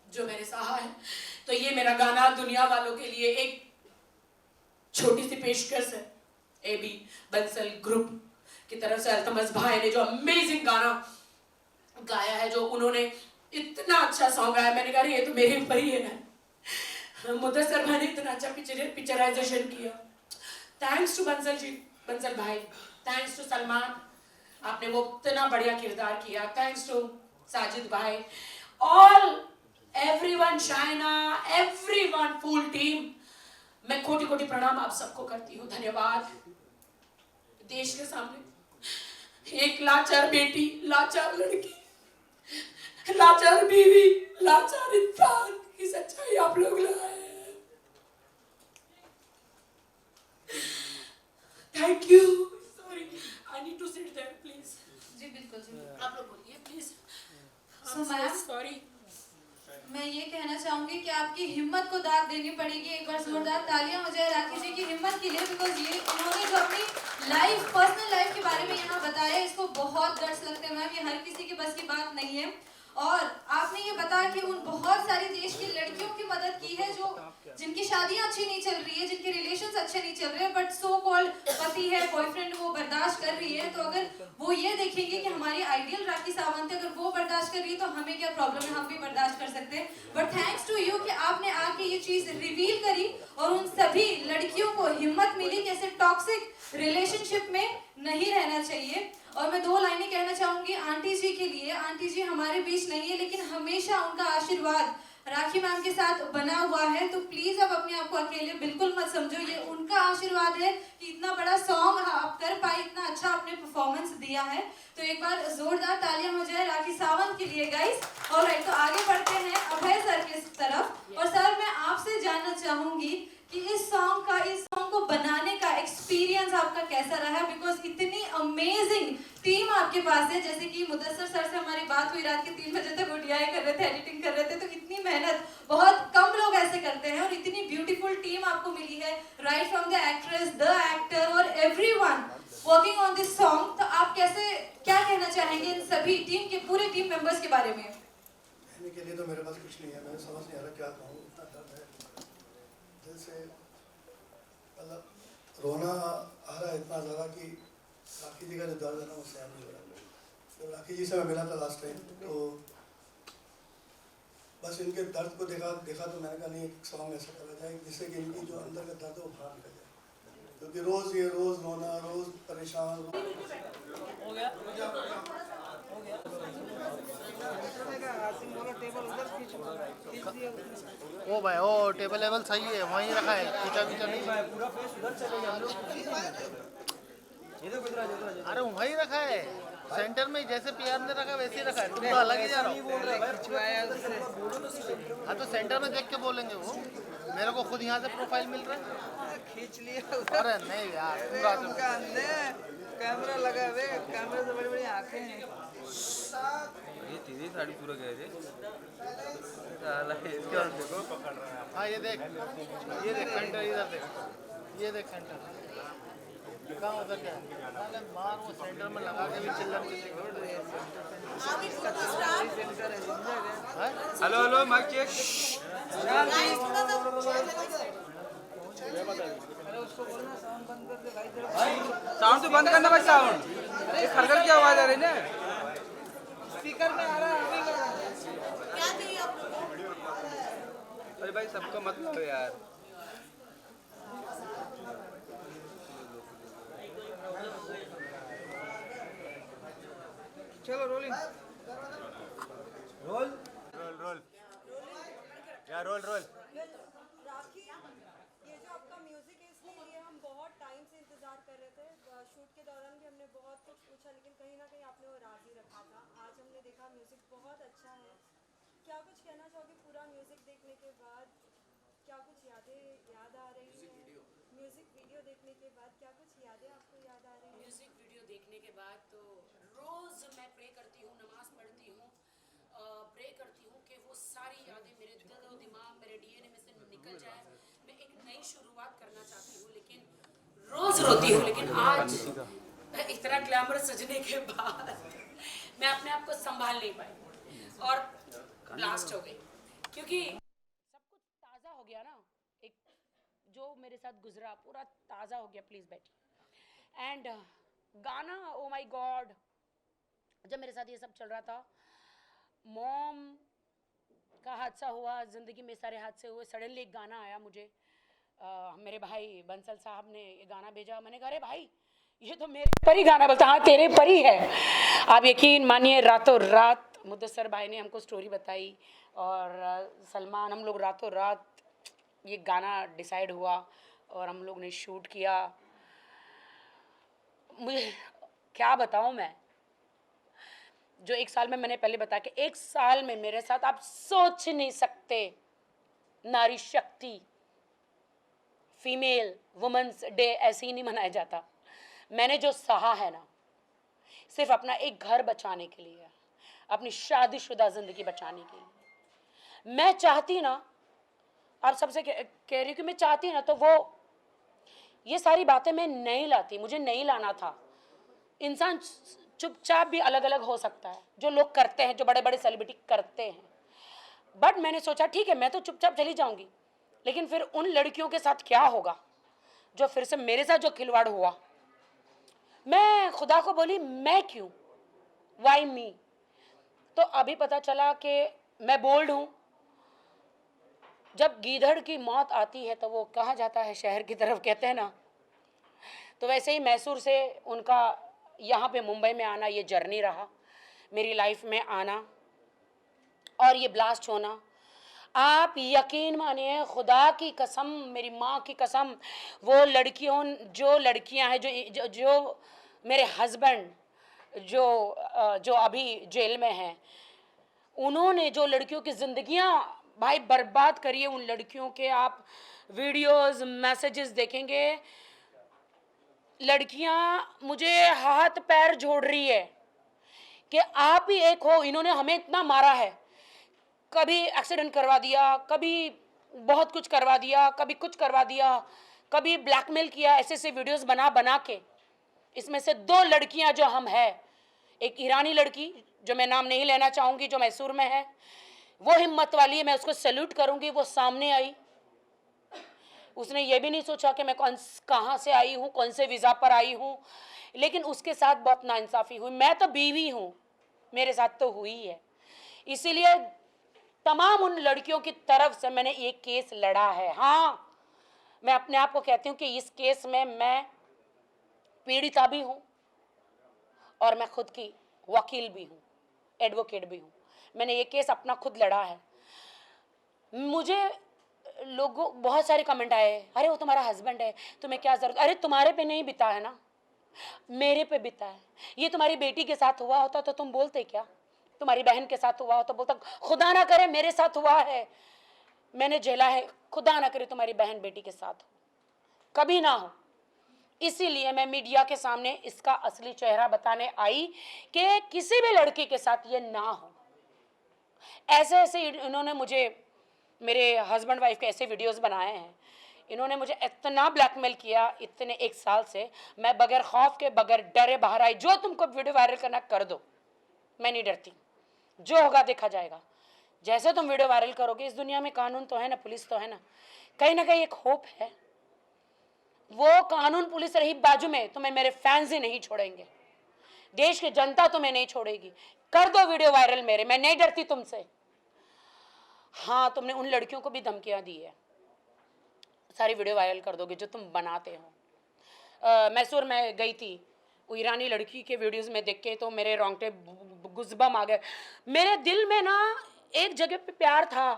जो मेरे सहा है। तो ये मेरा गाना दुनिया वालों के लिए एक छोटी सी पेशकश है, एबी बंसल ग्रुप की तरफ से। अल्तमस भाई ने जो अमेजिंग गाना गाया है, जो उन्होंने इतना अच्छा सॉन्ग गाया, मैंने कहा ये तो मेरे ऊपर ही है। मुदस्सर भाई ने इतना अच्छा पिक्चराइजेशन किया। थैंक्स टू बंसल जी, बंसल भाई, थैंक्स टू सलमान, आपने वो इतना बढ़िया किरदार किया। थैंक्स टू साजिद भाई, all everyone, Shaina, everyone, full team, मैं कोटि कोटि प्रणाम आप सबको करती हूँ, धन्यवाद। देश के सामने एक लाचार बेटी, लाचार लड़की, लाचार बीवी, लाचार इंसान की सच्चाई आप लोग लाए हैं। Thank you. Sorry, I need to sit there please. जी बिल्कुल जी। आप लोग बोलिए प्लीज। So, ma'am, sorry. मैं ये कहना चाहूंगी कि आपकी हिम्मत को दाद देनी पड़ेगी। एक बार जोरदार तालियां हो जाए राखी जी की हिम्मत के लिए, बिकॉज ये उन्होंने जो अपनी लाइफ, पर्सनल लाइफ के बारे में यहाँ बताया, इसको बहुत गट्स लगते हैं मैम, ये हर किसी के बस की बात नहीं है। और आपने ये बताया कि उन बहुत सारी देश की लड़कियों की मदद की है जो जिनकी शादियां अच्छी नहीं चल रही है, जिनके रिलेशंस अच्छे नहीं चल रहे, बट सो कॉल्ड पति है, बॉयफ्रेंड, वो बर्दाश्त कर रही है। तो अगर वो ये देखेंगे कि हमारी आइडियल राखी सावंत है, अगर वो बर्दाश्त कर रही है तो हमें क्या प्रॉब्लम है, हम भी बर्दाश्त कर सकते हैं। बट थैंक्स टू यू कि आपने आके ये चीज रिवील करी और उन सभी लड़कियों को हिम्मत मिली कि ऐसे टॉक्सिक रिलेशनशिप में नहीं रहना चाहिए। और मैं 2 लाइनें कहना चाहूंगी आंटी जी के लिए। आंटी जी हमारे बीच नहीं है, लेकिन हमेशा उनका आशीर्वाद राखी मैम के साथ बना हुआ है। तो प्लीज आप अपने आप को अकेले बिल्कुल मत समझो, ये उनका आशीर्वाद है कि इतना बड़ा सॉन्ग आप कर पाए, इतना अच्छा आपने परफॉर्मेंस दिया है। तो एक बार जोरदार तालियां हो जाए राखी सावंत के लिए गाइस। ऑलराइट, तो आगे बढ़ते हैं अभय सर के तरफ। और सर मैं आपसे जानना चाहूंगी कि इस सॉन्ग को बनाने का एक्सपीरियंस आपका कैसा रहा, बिकॉज इतनी अमेजिंग टीम आपके पास है। जैसे कि मुदस्सर सर से हमारी बात हुई, रात के 3 बजे तक ओडीआई कर रहे थे, एडिटिंग कर रहे थे, तो इतनी मेहनत बहुत कम लोग ऐसे करते हैं और इतनी ब्यूटीफुल टीम आपको मिली है, right from the actress, the actor और everyone working on this song. तो आप कैसे, क्या कहना चाहेंगे इन सभी टीम के, पूरे टीम मेंबर्स के बारे में? कहने के लिए तो मेरे पास कुछ नहीं है, मैं समझ नहीं आ रहा क्या कहूँ, इतना दर्द है दिल से, मतलब रोना आ रहा है इतना ज़्यादा कि राखी जी का जो दर्द है ना वो सहन नहीं हो रहा। तो राखी जी से मैं मिला था लास्ट टाइम, तो बस इनके दर्द को देखा तो मैंने कहा नहीं एक सॉन्ग ऐसा करा जाए जिससे कि इनकी जो अंदर का दर्द है वो बाहर निकल जाए, क्योंकि रोज़ रोना, रोज़ परेशान। हो गया। ओ भाई, ओ टेबल लेवल सही है, वहीं रखा है, पीछा नहीं। पूरा फेस उधर चले हम लोग। अरे वहीं रखा है। सेंटर में जैसे पीआर ने रखा वैसे ही रखा है, तुम तो अलग ही जा रहा हो। हाँ तो सेंटर में देख के बोलेंगे वो, मेरे को खुद यहाँ से प्रोफाइल मिल रहा है। खींच लिया अरे नहीं यार, तुम राजू उनका अंधे कैमरा लगा हुए, कैमरे से बड़ी बड़ी आंखें हैं। ये तेरी साड़ी पूरा गया रे साला, इसके और देखो पकड़ रहा है। हाँ ये देख सेंटर, इधर देख, ये देख सेंटर कहाँ उधर क्या है? साले मार वो सेंटर में लगा के भी चिल्ला hello hello mic check. Sound तो बंद करना भाई, साउंड ये खरखर की आवाज आ रही है ना, स्पीकर में आ रहा है। अरे भाई सबको मत लो यार। चलो रोलिंग रोल या रोल राखी, ये जो आपका म्यूजिक है इसके लिए हम बहुत टाइम से इंतजार कर रहे थे। शूट के दौरान भी हमने बहुत कुछ पूछा, लेकिन कहीं ना कहीं आपने वो राजी रखा था। आज हमने देखा म्यूजिक बहुत अच्छा है। क्या कुछ कहना चाहोगे पूरा म्यूजिक देखने के बाद? क्या कुछ यादें याद आ रही है? म्यूजिक वीडियो देखने के बाद क्या कुछ यादें आपको याद आ रही है? म्यूजिक वीडियो देखने के बाद तो रोज मैं प्रे करती हूँ, नमाज पढ़ती हूँ, प्रे करती हूँ कि वो सारी यादें मेरे दिल और दिमाग, मेरे डीएनए में से निकल जाए। मैं एक नई शुरुआत करना चाहती हूँ, लेकिन रोज रोती हूँ। लेकिन आज इतना ग्लैमर सजने के बाद मैं अपने आप को संभाल नहीं पाई और ब्लास्ट हो गई, क्योंकि सब कुछ ताज़ा हो गया ना। एक जो मेरे साथ गुजरा पूरा ताज़ा हो गया। प्लीज़ बैठिए। एंड गाना, ओ माय गॉड, जब मेरे साथ ये सब चल रहा था, मॉम का हादसा हुआ, ज़िंदगी में सारे हादसे हुए, सडनली एक गाना आया मुझे, मेरे भाई बंसल साहब ने ये गाना भेजा। मैंने कहा अरे भाई ये तो मेरे पर ही गाना बोलता। हाँ तेरे पर ही है। आप यकीन मानिए, रातों रात मुदस्सर भाई ने हमको स्टोरी बताई और सलमान, हम लोग रातों रात ये गाना डिसाइड हुआ और हम लोग ने शूट किया। मुझे क्या बताऊं मैं, जो एक साल में मैंने पहले बताया कि एक साल में मेरे साथ आप सोच नहीं सकते, नारी शक्ति, फीमेल वुमेन्स डे ऐसे ही नहीं मनाया जाता। मैंने जो सहा है ना, सिर्फ अपना एक घर बचाने के लिए, अपनी शादीशुदा ज़िंदगी बचाने के लिए। मैं चाहती ना, आप सबसे कह रही हूँ कि मैं चाहती ना, तो वो ये सारी बातें मैं नहीं लाती, मुझे नहीं लाना था। इंसान चुपचाप भी अलग अलग हो सकता है, जो लोग करते हैं, जो बड़े बड़े सेलिब्रिटी करते हैं। बट मैंने सोचा ठीक है, मैं तो चुपचाप चली जाऊंगी, लेकिन फिर उन लड़कियों के साथ क्या होगा जो फिर से मेरे साथ जो खिलवाड़ हुआ। मैं खुदा को बोली मैं क्यों, वाई मी। तो अभी पता चला कि मैं बोल्ड हूँ। जब गीदड़ की मौत आती है तो वो कहाँ जाता है, शहर की तरफ, कहते हैं ना। तो वैसे ही मैसूर से उनका यहाँ पे मुंबई में आना, ये जर्नी रहा मेरी लाइफ में आना और ये ब्लास्ट होना। आप यकीन मानिए, खुदा की कसम, मेरी माँ की कसम, वो लड़कियाँ हैं जो मेरे हस्बैंड जो अभी जेल में हैं, उन्होंने जो लड़कियों की ज़िंदगियाँ भाई बर्बाद करी है, उन लड़कियों के आप वीडियोस, मैसेजेस देखेंगे, लड़कियाँ मुझे हाथ पैर जोड़ रही है कि आप ही एक हो, इन्होंने हमें इतना मारा है, कभी एक्सीडेंट करवा दिया, कभी बहुत कुछ करवा दिया, कभी कुछ करवा दिया, कभी ब्लैकमेल किया, ऐसे ऐसे वीडियोस बना के। इसमें से 2 लड़कियां जो हम हैं, एक ईरानी लड़की जो मैं नाम नहीं लेना चाहूँगी, जो मैसूर में है, वो हिम्मत वाली है, मैं उसको सैल्यूट करूँगी। वो सामने आई, उसने ये भी नहीं सोचा कि मैं कहाँ से आई हूँ, कौन से वीज़ा पर आई हूँ, लेकिन उसके साथ बहुत नाइंसाफ़ी हुई। मैं तो बीवी हूँ, मेरे साथ तो हुई है। इसीलिए तमाम उन लड़कियों की तरफ से मैंने ये केस लड़ा है। हाँ, मैं अपने आप को कहती हूँ कि इस केस में मैं पीड़िता भी हूँ और मैं खुद की वकील भी हूँ, एडवोकेट भी हूँ। मैंने ये केस अपना खुद लड़ा है। मुझे लोगों बहुत सारे कमेंट आए, अरे वो तुम्हारा हस्बैंड है, तुम्हें क्या ज़रूरत। अरे तुम्हारे पे नहीं बिता है ना, मेरे पे बिता है। ये तुम्हारी बेटी के साथ हुआ होता तो तुम बोलते क्या? तुम्हारी बहन के साथ हुआ हो तो बोलता खुदा ना करे मेरे साथ हुआ है, मैंने झेला है, खुदा ना करे तुम्हारी बहन बेटी के साथ हो, कभी ना हो। इसीलिए मैं मीडिया के सामने इसका असली चेहरा बताने आई कि किसी भी लड़की के साथ ये ना हो। ऐसे ऐसे इन्होंने मुझे, मेरे हस्बैंड वाइफ के ऐसे वीडियोस बनाए हैं, इन्होंने मुझे इतना ब्लैकमेल किया इतने 1 साल से, मैं बगैर खौफ के बगैर डरे बाहर आई। जो तुमको वीडियो वायरल करना कर दो, मैं नहीं डरती, जो होगा देखा जाएगा। जैसे तुम वीडियो वायरल करोगे, इस दुनिया में कानून तो है ना, पुलिस तो है ना कहीं एक होप है। वो कानून पुलिस रही बाजू में, तुम्हें मेरे फैंस ही नहीं छोड़ेंगे, देश की जनता तुम्हें नहीं छोड़ेगी। कर दो वीडियो वायरल मेरे, मैं नहीं डरती तुमसे। हाँ, तुमने उन लड़कियों को भी धमकियां दी है, सारी वीडियो वायरल कर दोगे जो तुम बनाते हो। मैसूर में गई थी, वो ईरानी लड़की के वीडियोस में देख के तो मेरे रोंगटे गुज़बम आ गए। मेरे दिल में ना एक जगह पे प्यार था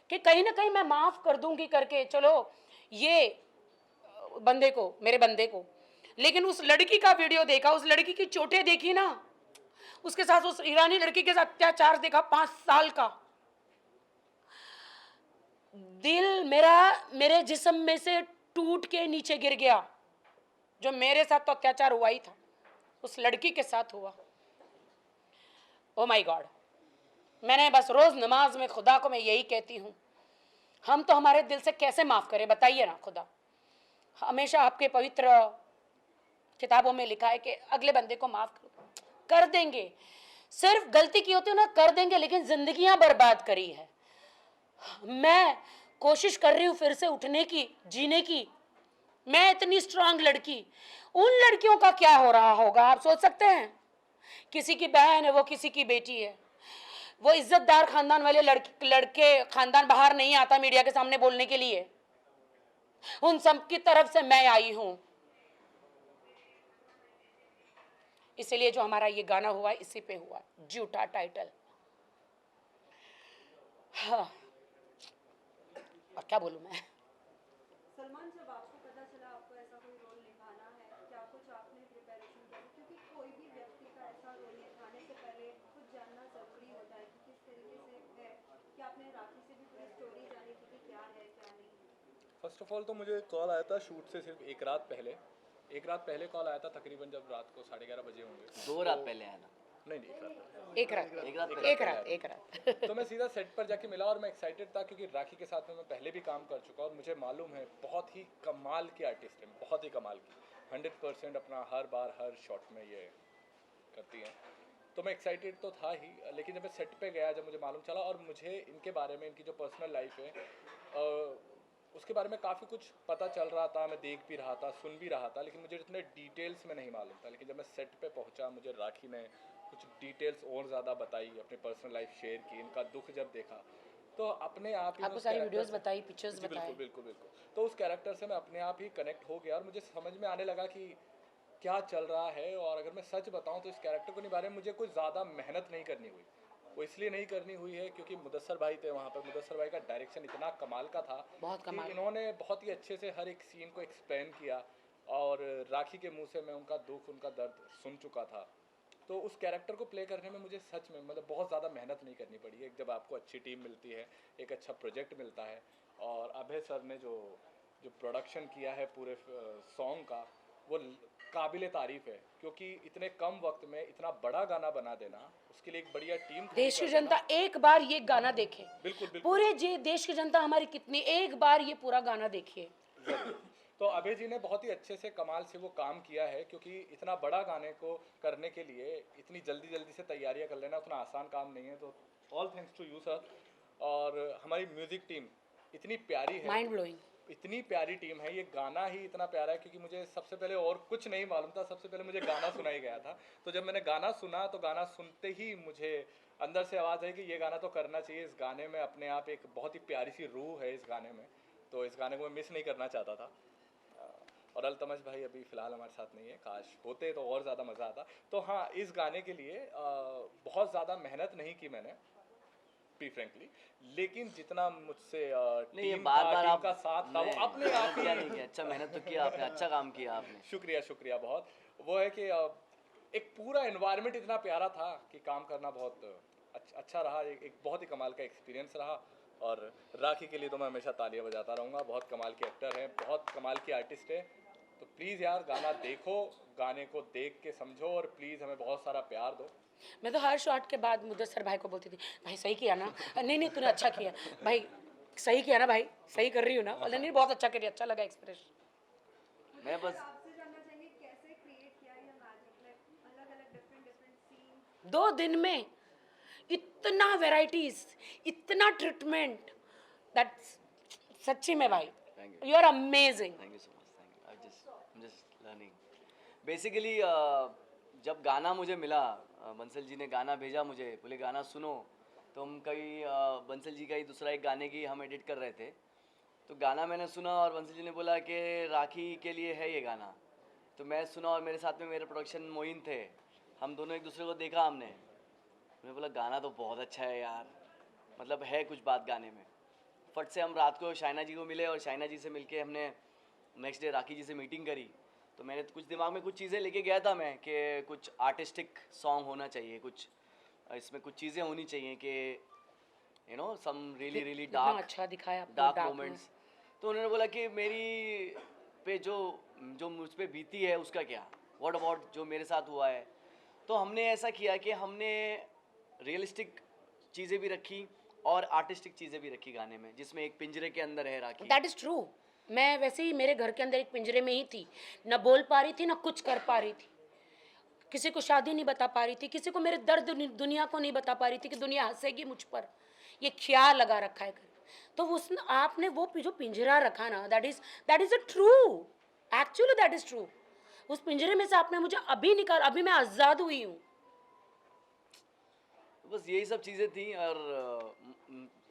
कि कहीं ना कहीं मैं माफ़ कर दूंगी करके, चलो ये बंदे को, मेरे बंदे को। लेकिन उस लड़की का वीडियो देखा, उस लड़की की चोटें देखी ना, उसके साथ उस ईरानी लड़की के साथ अत्याचार देखा 5 साल का, दिल मेरा मेरे जिस्म में से टूट के नीचे गिर गया। जो मेरे साथ तो अत्याचार हुआ ही था, उस लड़की के साथ हुआ। ओ माय गॉड, मैंने बस रोज नमाज में खुदा को मैं यही कहती हूँ, हम तो हमारे दिल से कैसे माफ करें बताइए ना खुदा। हमेशा आपके पवित्र किताबों में लिखा है कि अगले बंदे को माफ कर देंगे, सिर्फ गलती की होती है ना कर देंगे, लेकिन जिंदगियां बर्बाद करी है। मैं कोशिश कर रही हूँ फिर से उठने की, जीने की। मैं इतनी स्ट्रांग लड़की, उन लड़कियों का क्या हो रहा होगा आप सोच सकते हैं? किसी की बहन है, वो किसी की बेटी है, वो इज्जतदार खानदान वाले लड़के खानदान बाहर नहीं आता मीडिया के सामने बोलने के लिए। उन सब की तरफ से मैं आई हूं। इसलिए जो हमारा ये गाना हुआ है इसी पे हुआ, झूठा टाइटल। हाँ, और क्या बोलूं मैं। सलमान, जब आपको पता चला आपको ऐसा कोई रोल निभाना है, क्या कुछ आपने प्रिपरेशन करी? क्योंकि कोई भी व्यक्ति का ऐसा रोल निभाने से पहले खुद जानना जरूरी होता है कि किस तरीके से है, कि आपने राखी से भी पूरी स्टोरी जानी थी कि क्या है क्या नहीं। फर्स्ट ऑफ ऑल तो मुझे कॉल आया था शूट से सिर्फ एक रात पहले कॉल आया था, तकरीबन जब रात को 11:30 बजे होंगे। 2 रात पहले आया ना? नहीं, एक एक रात तो मैं सीधा सेट पर जाके मिला और मैं एक्साइटेड था क्योंकि राखी के साथ में मैं पहले भी काम कर चुका और मुझे मालूम है बहुत ही कमाल की आर्टिस्ट है, बहुत ही कमाल की, 100% अपना हर बार हर शॉट में ये करती हैं। तो मैं एक्साइटेड तो था ही, लेकिन जब मैं सेट पे गया, जब मुझे मालूम चला और मुझे इनके बारे में, इनकी जो पर्सनल लाइफ है उसके बारे में काफ़ी कुछ पता चल रहा था, मैं देख भी रहा था, सुन भी रहा था, लेकिन मुझे इतने डिटेल्स में नहीं मालूम था। लेकिन जब मैं सेट पे पहुंचा, मुझे राखी ने कुछ डिटेल्स और ज़्यादा बताई, अपनी पर्सनल लाइफ शेयर की, इनका दुख जब देखा तो अपने आप ही आपको सारी वीडियोस बताई, पिक्चर्स बिल्कुल बताए। बिल्कुल बिल्कुल। तो उस कैरेक्टर से मैं अपने आप ही कनेक्ट हो गया और मुझे समझ में आने लगा कि क्या चल रहा है। और अगर मैं सच बताऊं तो इस कैरेक्टर को निभाने में मुझे कोई ज़्यादा मेहनत नहीं करनी हुई। वो इसलिए नहीं करनी हुई है क्योंकि मुदस्सर भाई थे वहाँ पर। मुदस्सर भाई का डायरेक्शन इतना कमाल का था, बहुत कमाल। कि इन्होंने बहुत ही अच्छे से हर एक सीन को एक्सप्लेन किया और राखी के मुंह से मैं उनका दुख, उनका दर्द सुन चुका था। तो उस कैरेक्टर को प्ले करने में मुझे सच में मतलब बहुत ज़्यादा मेहनत नहीं करनी पड़ी है। जब आपको अच्छी टीम मिलती है, एक अच्छा प्रोजेक्ट मिलता है, और अभय सर ने जो प्रोडक्शन किया है पूरे सॉन्ग का, वो काबिले तारीफ़ है। क्योंकि इतने कम वक्त में इतना बड़ा गाना बना देना, उसके लिए एक बढ़िया टीम देश की जनता एक बार ये गाना देखे। बिल्कुल पूरे देश की जनता हमारी कितनी, एक बार ये पूरा गाना देखिए। तो अभय जी ने बहुत ही अच्छे से कमाल से वो काम किया है, क्योंकि इतना बड़ा गाने को करने के लिए इतनी जल्दी से तैयारियां कर लेना उतना आसान काम नहीं है। तो all thanks to you sir. और हमारी म्यूज़िक टीम इतनी प्यारी है, माइंड ब्लोइंग, इतनी प्यारी टीम है। ये गाना ही इतना प्यारा है क्योंकि मुझे सबसे पहले और कुछ नहीं मालूम था, सबसे पहले मुझे गाना सुनाई गया था। तो जब मैंने गाना सुना तो गाना सुनते ही मुझे अंदर से आवाज़ आई कि ये गाना तो करना चाहिए। इस गाने में अपने आप एक बहुत ही प्यारी सी रूह है इस गाने में, तो इस गाने को मैं मिस नहीं करना चाहता था। और अल्तमश भाई अभी फ़िलहाल हमारे साथ नहीं है, काश होते तो और ज़्यादा मज़ा आता। तो हाँ, इस गाने के लिए बहुत ज़्यादा मेहनत नहीं की मैंने, बी फ्रेंकली, लेकिन जितना मुझसे नहीं, ये टीम बार-बार आप का साथ था वो अपने आप ही क्या नहीं किया, अच्छा मेहनत तो किया आपने, अच्छा काम किया आपने। शुक्रिया बहुत। वो है कि एक पूरा एनवायरनमेंट इतना प्यारा था कि काम करना बहुत अच्छा रहा। एक बहुत ही कमाल का एक्सपीरियंस रहा। और राखी के लिए तो मैं हमेशा तालियां बजाता रहूँगा। बहुत कमाल के एक्टर हैं, बहुत कमाल की आर्टिस्ट है। तो प्लीज़ यार गाना देखो, गाने को देख के समझो और प्लीज़ हमें बहुत सारा प्यार दो। मैं तो हर शॉट के बाद मुदस्सर भाई को बोलती थी, भाई सही किया ना, नहीं नहीं तूने अच्छा किया भाई, सही किया ना भाई, सही कर रही हूँ ना, बोले नहीं बहुत अच्छा करी, अच्छा लगा एक्सप्रेशन। मैं बस आपसे जानना चाहेंगे कैसे क्रिएट किया ये मैजिक, लाइक अलग-अलग डिफरेंट सीन। 2 दिन में इतना वैरायटीज, इतना ट्रीटमेंट, दैट्स सच्ची में भाई, you are amazing. Thank you so much, thank you. I just learning basically. जब गाना मुझे मिला, बंसल जी ने गाना भेजा मुझे, बोले गाना सुनो, तो हम कई बंसल जी का ही दूसरा एक गाने की हम एडिट कर रहे थे, तो गाना मैंने सुना और बंसल जी ने बोला कि राखी के लिए है ये गाना। तो मैं सुना और मेरे साथ में मेरे प्रोडक्शन मोइन थे, हम दोनों एक दूसरे को देखा हमने, मैंने बोला गाना तो बहुत अच्छा है यार, मतलब है कुछ बात गाने में। फट से हम रात को शाइना जी को मिले और शाइना जी से मिलके हमने नेक्स्ट डे राखी जी से मीटिंग करी। तो मैंने कुछ दिमाग में कुछ चीज़ें लेके गया था मैं कि कुछ आर्टिस्टिक सॉन्ग होना चाहिए, कुछ इसमें कुछ चीज़ें होनी चाहिए कि you know some really really इतना डार्क अच्छा दिखाया आपने डार्क dark मोमेंट्स। तो उन्होंने बोला कि मेरी पे जो जो मुझ पे बीती है उसका क्या, व्हाट अबाउट जो मेरे साथ हुआ है। तो हमने ऐसा किया कि हमने रियलिस्टिक चीज़ें भी रखी और आर्टिस्टिक चीज़ें भी रखी गाने में, जिसमें एक पिंजरे के अंदर है राखी। That is true. मैं वैसे ही मेरे घर के अंदर एक पिंजरे में ही थी, ना बोल पा रही थी ना कुछ कर पा रही थी, किसी को शादी नहीं बता पा रही थी, किसी को मेरे दर्द दुनिया को नहीं बता पा रही थी कि दुनिया हंसेगी मुझ पर, ये ख्याल लगा रखा है घर। तो उस आपने वो जो पिंजरा रखा ना, that is a true, actually that is true. उस पिंजरे में से आपने मुझे अभी निकाल, अभी मैं आज़ाद हुई हूँ। बस यही सब चीज़ें थी। और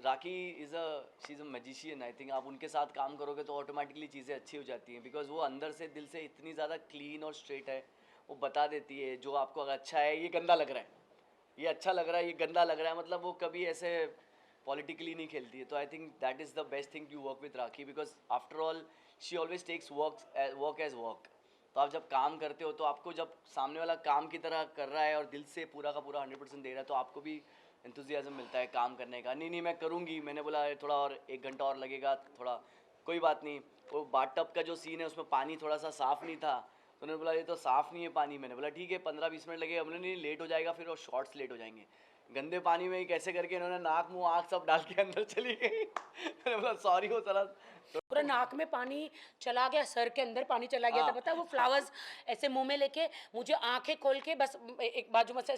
Rakhi she is a magician. I think आप उनके साथ काम करोगे तो ऑटोमेटिकली चीज़ें अच्छी हो जाती हैं, बिकॉज वो अंदर से दिल से इतनी ज़्यादा क्लीन और स्ट्रेट है। वो बता देती है जो आपको अगर अच्छा है, ये गंदा लग रहा है, ये अच्छा लग रहा है, ये गंदा लग रहा है, मतलब वो कभी ऐसे पॉलिटिकली नहीं खेलती है। तो I think that is the best thing to work with Rakhi, because after all she always takes work as work. तो आप जब काम करते हो तो आपको जब सामने वाला काम की तरह कर रहा है और दिल से पूरा का पूरा 100% दे रहा है, तो आपको भी एंथुजियाज्म मिलता है काम करने का। नहीं नहीं मैं करूँगी, मैंने बोला थोड़ा और 1 घंटा और लगेगा, थोड़ा कोई बात नहीं। वो बाथटब का जो सीन है उसमें पानी थोड़ा सा साफ़ नहीं था, तो उन्होंने बोला ये तो साफ़ नहीं है पानी। मैंने बोला ठीक है 15-20 मिनट लगेगा। बोले नहीं लेट हो जाएगा फिर, और शॉर्ट्स लेट हो जाएंगे। गंदे पानी में ही कैसे करके इन्होंने नाक मुंह आँख सब डाल के अंदर चली गई। मैंने बोला सॉरी वो सारा पूरा नाक में पानी चला गया, सर के अंदर पानी चला गया था, हाँ। पता है वो फ्लावर्स ऐसे मुंह में लेके मुझे आंखें खोल के बस एक बाजू में से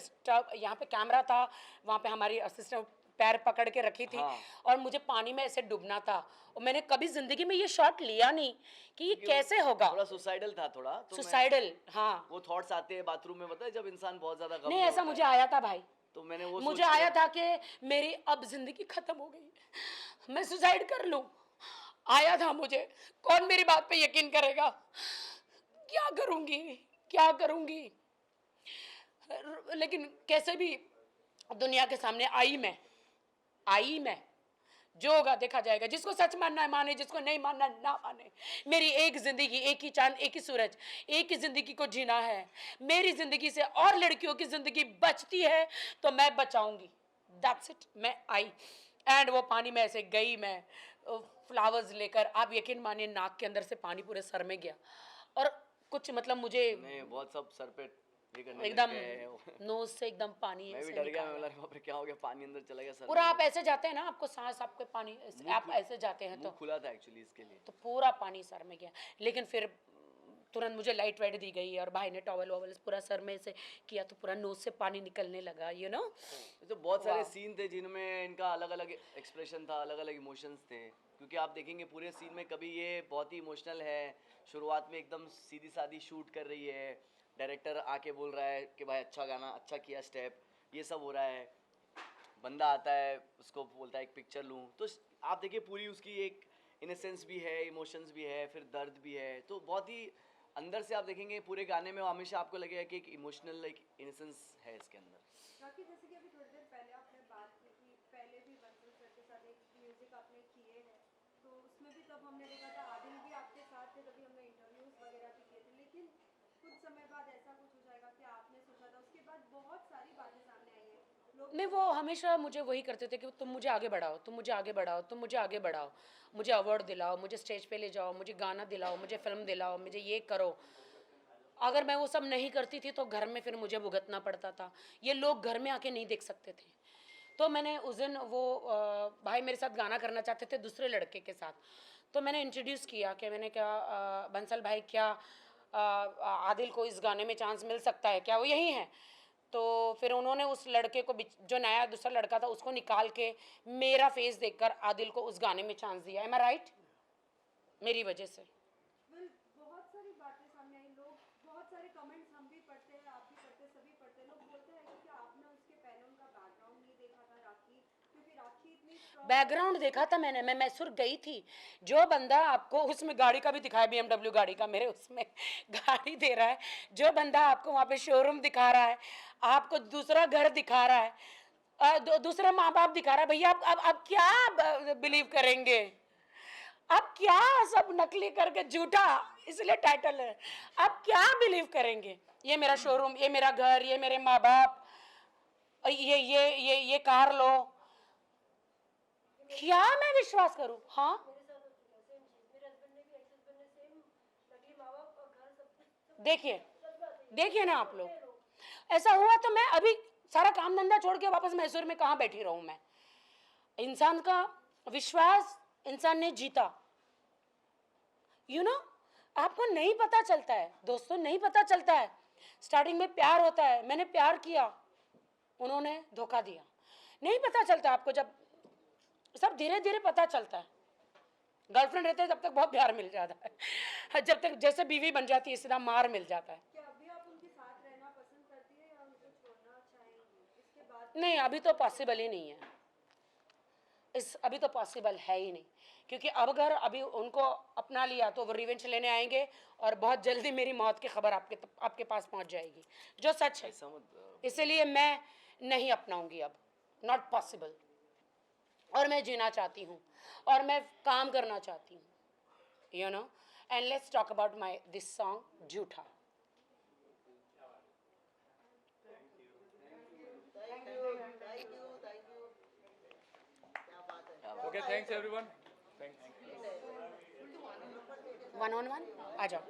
यहाँ पे कैमरा था, वहाँ पे हमारी असिस्टेंट पैर पकड़ के रखी थी, हाँ। और मुझे पानी में ऐसे डूबना था। और मैंने कभी जिंदगी में ये शॉट लिया नहीं कि ये कैसे होगा। थोड़ा सुसाइडल था थोड़ा, तो सुसाइडल, हाँ। वो थॉट्स आते हैं बाथरूम में, पता है जब इंसान बहुत ज्यादा गम नहीं में ऐसा होता मुझे है। आया था भाई, तो मैंने वो मुझे सोच आया लिया। था कि मेरी अब जिंदगी खत्म हो गई, मैं सुसाइड कर लूं, आया था मुझे। कौन मेरी बात पे यकीन करेगा, क्या करूंगी, क्या करूंगी। लेकिन कैसे भी दुनिया के सामने आई मैं, जो होगा देखा जाएगा, जिसको सच मानना है माने, जिसको नहीं मानना ना माने। मेरी एक जिंदगी, एक ही चांद, एक ही सूरज, एक ही जिंदगी को जीना है। मेरी जिंदगी से और लड़कियों की जिंदगी बचती है तो मैं बचाऊंगी, दैट्स इट। मैं आई एंड वो पानी में ऐसे गई, मैं फ्लावर्स लेकर, आप यकीन मानिए नाक के अंदर से पानी पूरे सर में गया, और कुछ मतलब मुझे नहीं बहुत सब सर पे ये करने एकदम लग गए। नोज से एकदम पानी मैं भी ऐसे डर गया, मैं निकाला। बोला वहाँ पे क्या हो गया, पानी अंदर चला गया सर पूरा में। आप ऐसे जाते हैं ना, आपको सांस, आपके पानी आप ऐसे जाते हैं मुंह तो खुला था एक्चुअली इसके लिए। तो पूरा पानी सर में गया। लेकिन फिर तुरंत मुझे लाइट वाइट दी गई और भाई ने टॉवल वॉवल पूरा सर में से किया तो पूरा नोज से पानी निकलने लगा, यू नो। तो बहुत सारे वाह। सीन थे जिनमें इनका अलग अलग एक्सप्रेशन था, अलग अलग इमोशंस थे। क्योंकि आप देखेंगे पूरे सीन में कभी ये बहुत ही इमोशनल है, शुरुआत में एकदम सीधी सादी शूट कर रही है, डायरेक्टर आके बोल रहा है कि भाई अच्छा गाना, अच्छा किया स्टेप, ये सब हो रहा है। बंदा आता है उसको बोलता है एक पिक्चर लूँ, तो आप देखिए पूरी उसकी एक इनोसेंस भी है, इमोशंस भी है, फिर दर्द भी है। तो बहुत ही अंदर से आप देखेंगे पूरे गाने में हमेशा आपको लगेगा कि एक इमोशनल एक इनोसेंस है इसके अंदर। बाकी जैसे कि अभी थोड़ी देर पहले आपने बात की कि पहले भी बंसल सर के साथ एक म्यूजिक आपने किए हैं, तो उसमें भी तब हमने देखा था आदिल भी आपके साथ थे, तभी हमने इंटरव्यूज वगैरह भी किए थे। लेकिन कुछ समय बाद ऐसा नहीं, वो हमेशा मुझे वही करते थे कि तुम मुझे आगे बढ़ाओ, तुम मुझे आगे बढ़ाओ, तुम मुझे आगे बढ़ाओ, मुझे अवार्ड दिलाओ, मुझे स्टेज पे ले जाओ, मुझे गाना दिलाओ, मुझे फिल्म दिलाओ, मुझे ये करो। अगर मैं वो सब नहीं करती थी तो घर में फिर मुझे भुगतना पड़ता था। ये लोग घर में आके नहीं देख सकते थे। तो मैंने उस दिन वो भाई मेरे साथ गाना करना चाहते थे दूसरे लड़के के साथ, तो मैंने इंट्रोड्यूस किया कि मैंने कहा बंसल भाई क्या आदिल को इस गाने में चांस मिल सकता है क्या, वो यही है। तो फिर उन्होंने उस लड़के को जो नया दूसरा लड़का था उसको निकाल के मेरा फेस देखकर आदिल को उस गाने में चांस दिया। एम आई राइट? मेरी वजह से। बहुत सारी बातें सामने आई, लोग बहुत सारे कमेंट्स हम भी पढ़ते हैं, आप भी पढ़ते हैं, सभी पढ़ते हैं। लोग बोलते हैं कि आपने उसके पहले उनका बैकग्राउंड नहीं देखा था राखी, क्योंकि राखी इतनी बैकग्राउंड देखा था मैंने, मैं मैसूर गई थी। जो बंदा आपको उसमें गाड़ी का भी दिखाया, BMW गाड़ी का मेरे उसमें गाड़ी दे रहा है, जो बंदा आपको वहाँ पे शोरूम दिखा रहा है, आपको दूसरा घर दिखा रहा है, दूसरा माँ बाप दिखा रहा है, भैया आप क्या बिलीव करेंगे? आप क्या सब नकली करके झूठा, इसलिए टाइटल है, आप क्या बिलीव करेंगे? ये मेरा शोरूम, ये मेरा घर, ये मेरे माँ बाप, ये कार लो, क्या मैं विश्वास करूं? हाँ, देखिए ना आप लोग, ऐसा हुआ तो मैं अभी सारा काम धंधा छोड़ के वापस मैसूर में कहाँ बैठी रहूं मैं? इंसान का विश्वास इंसान ने जीता। यू नो, आपको नहीं पता चलता है दोस्तों, नहीं पता चलता है। स्टार्टिंग में प्यार होता है, मैंने प्यार किया, उन्होंने धोखा दिया। नहीं पता चलता आपको, जब सब धीरे धीरे पता चलता है। गर्लफ्रेंड रहते हैं तब तक बहुत प्यार मिल जाता है, जब तक जैसे बीवी बन जाती है सीधा मार मिल जाता है। क्या अभी आप उनके साथ रहना पसंद करती है या उनको छोड़ना चाहेंगी इसके बाद? नहीं, अभी तो पॉसिबल ही नहीं है, अभी तो पॉसिबल है ही नहीं, क्योंकि अब अगर अभी उनको अपना लिया तो वो रिवेंज लेने आएंगे और बहुत जल्दी मेरी मौत की खबर आपके पास पहुंच जाएगी, जो सच है। इसलिए मैं नहीं अपनाऊंगी अब, नॉट पॉसिबल। और मैं जीना चाहती हूँ और मैं काम करना चाहती हूँ, you know. And let's talk about my this song झूठा। Okay, thanks everyone. Thanks. 1 on 1 आ जाओ।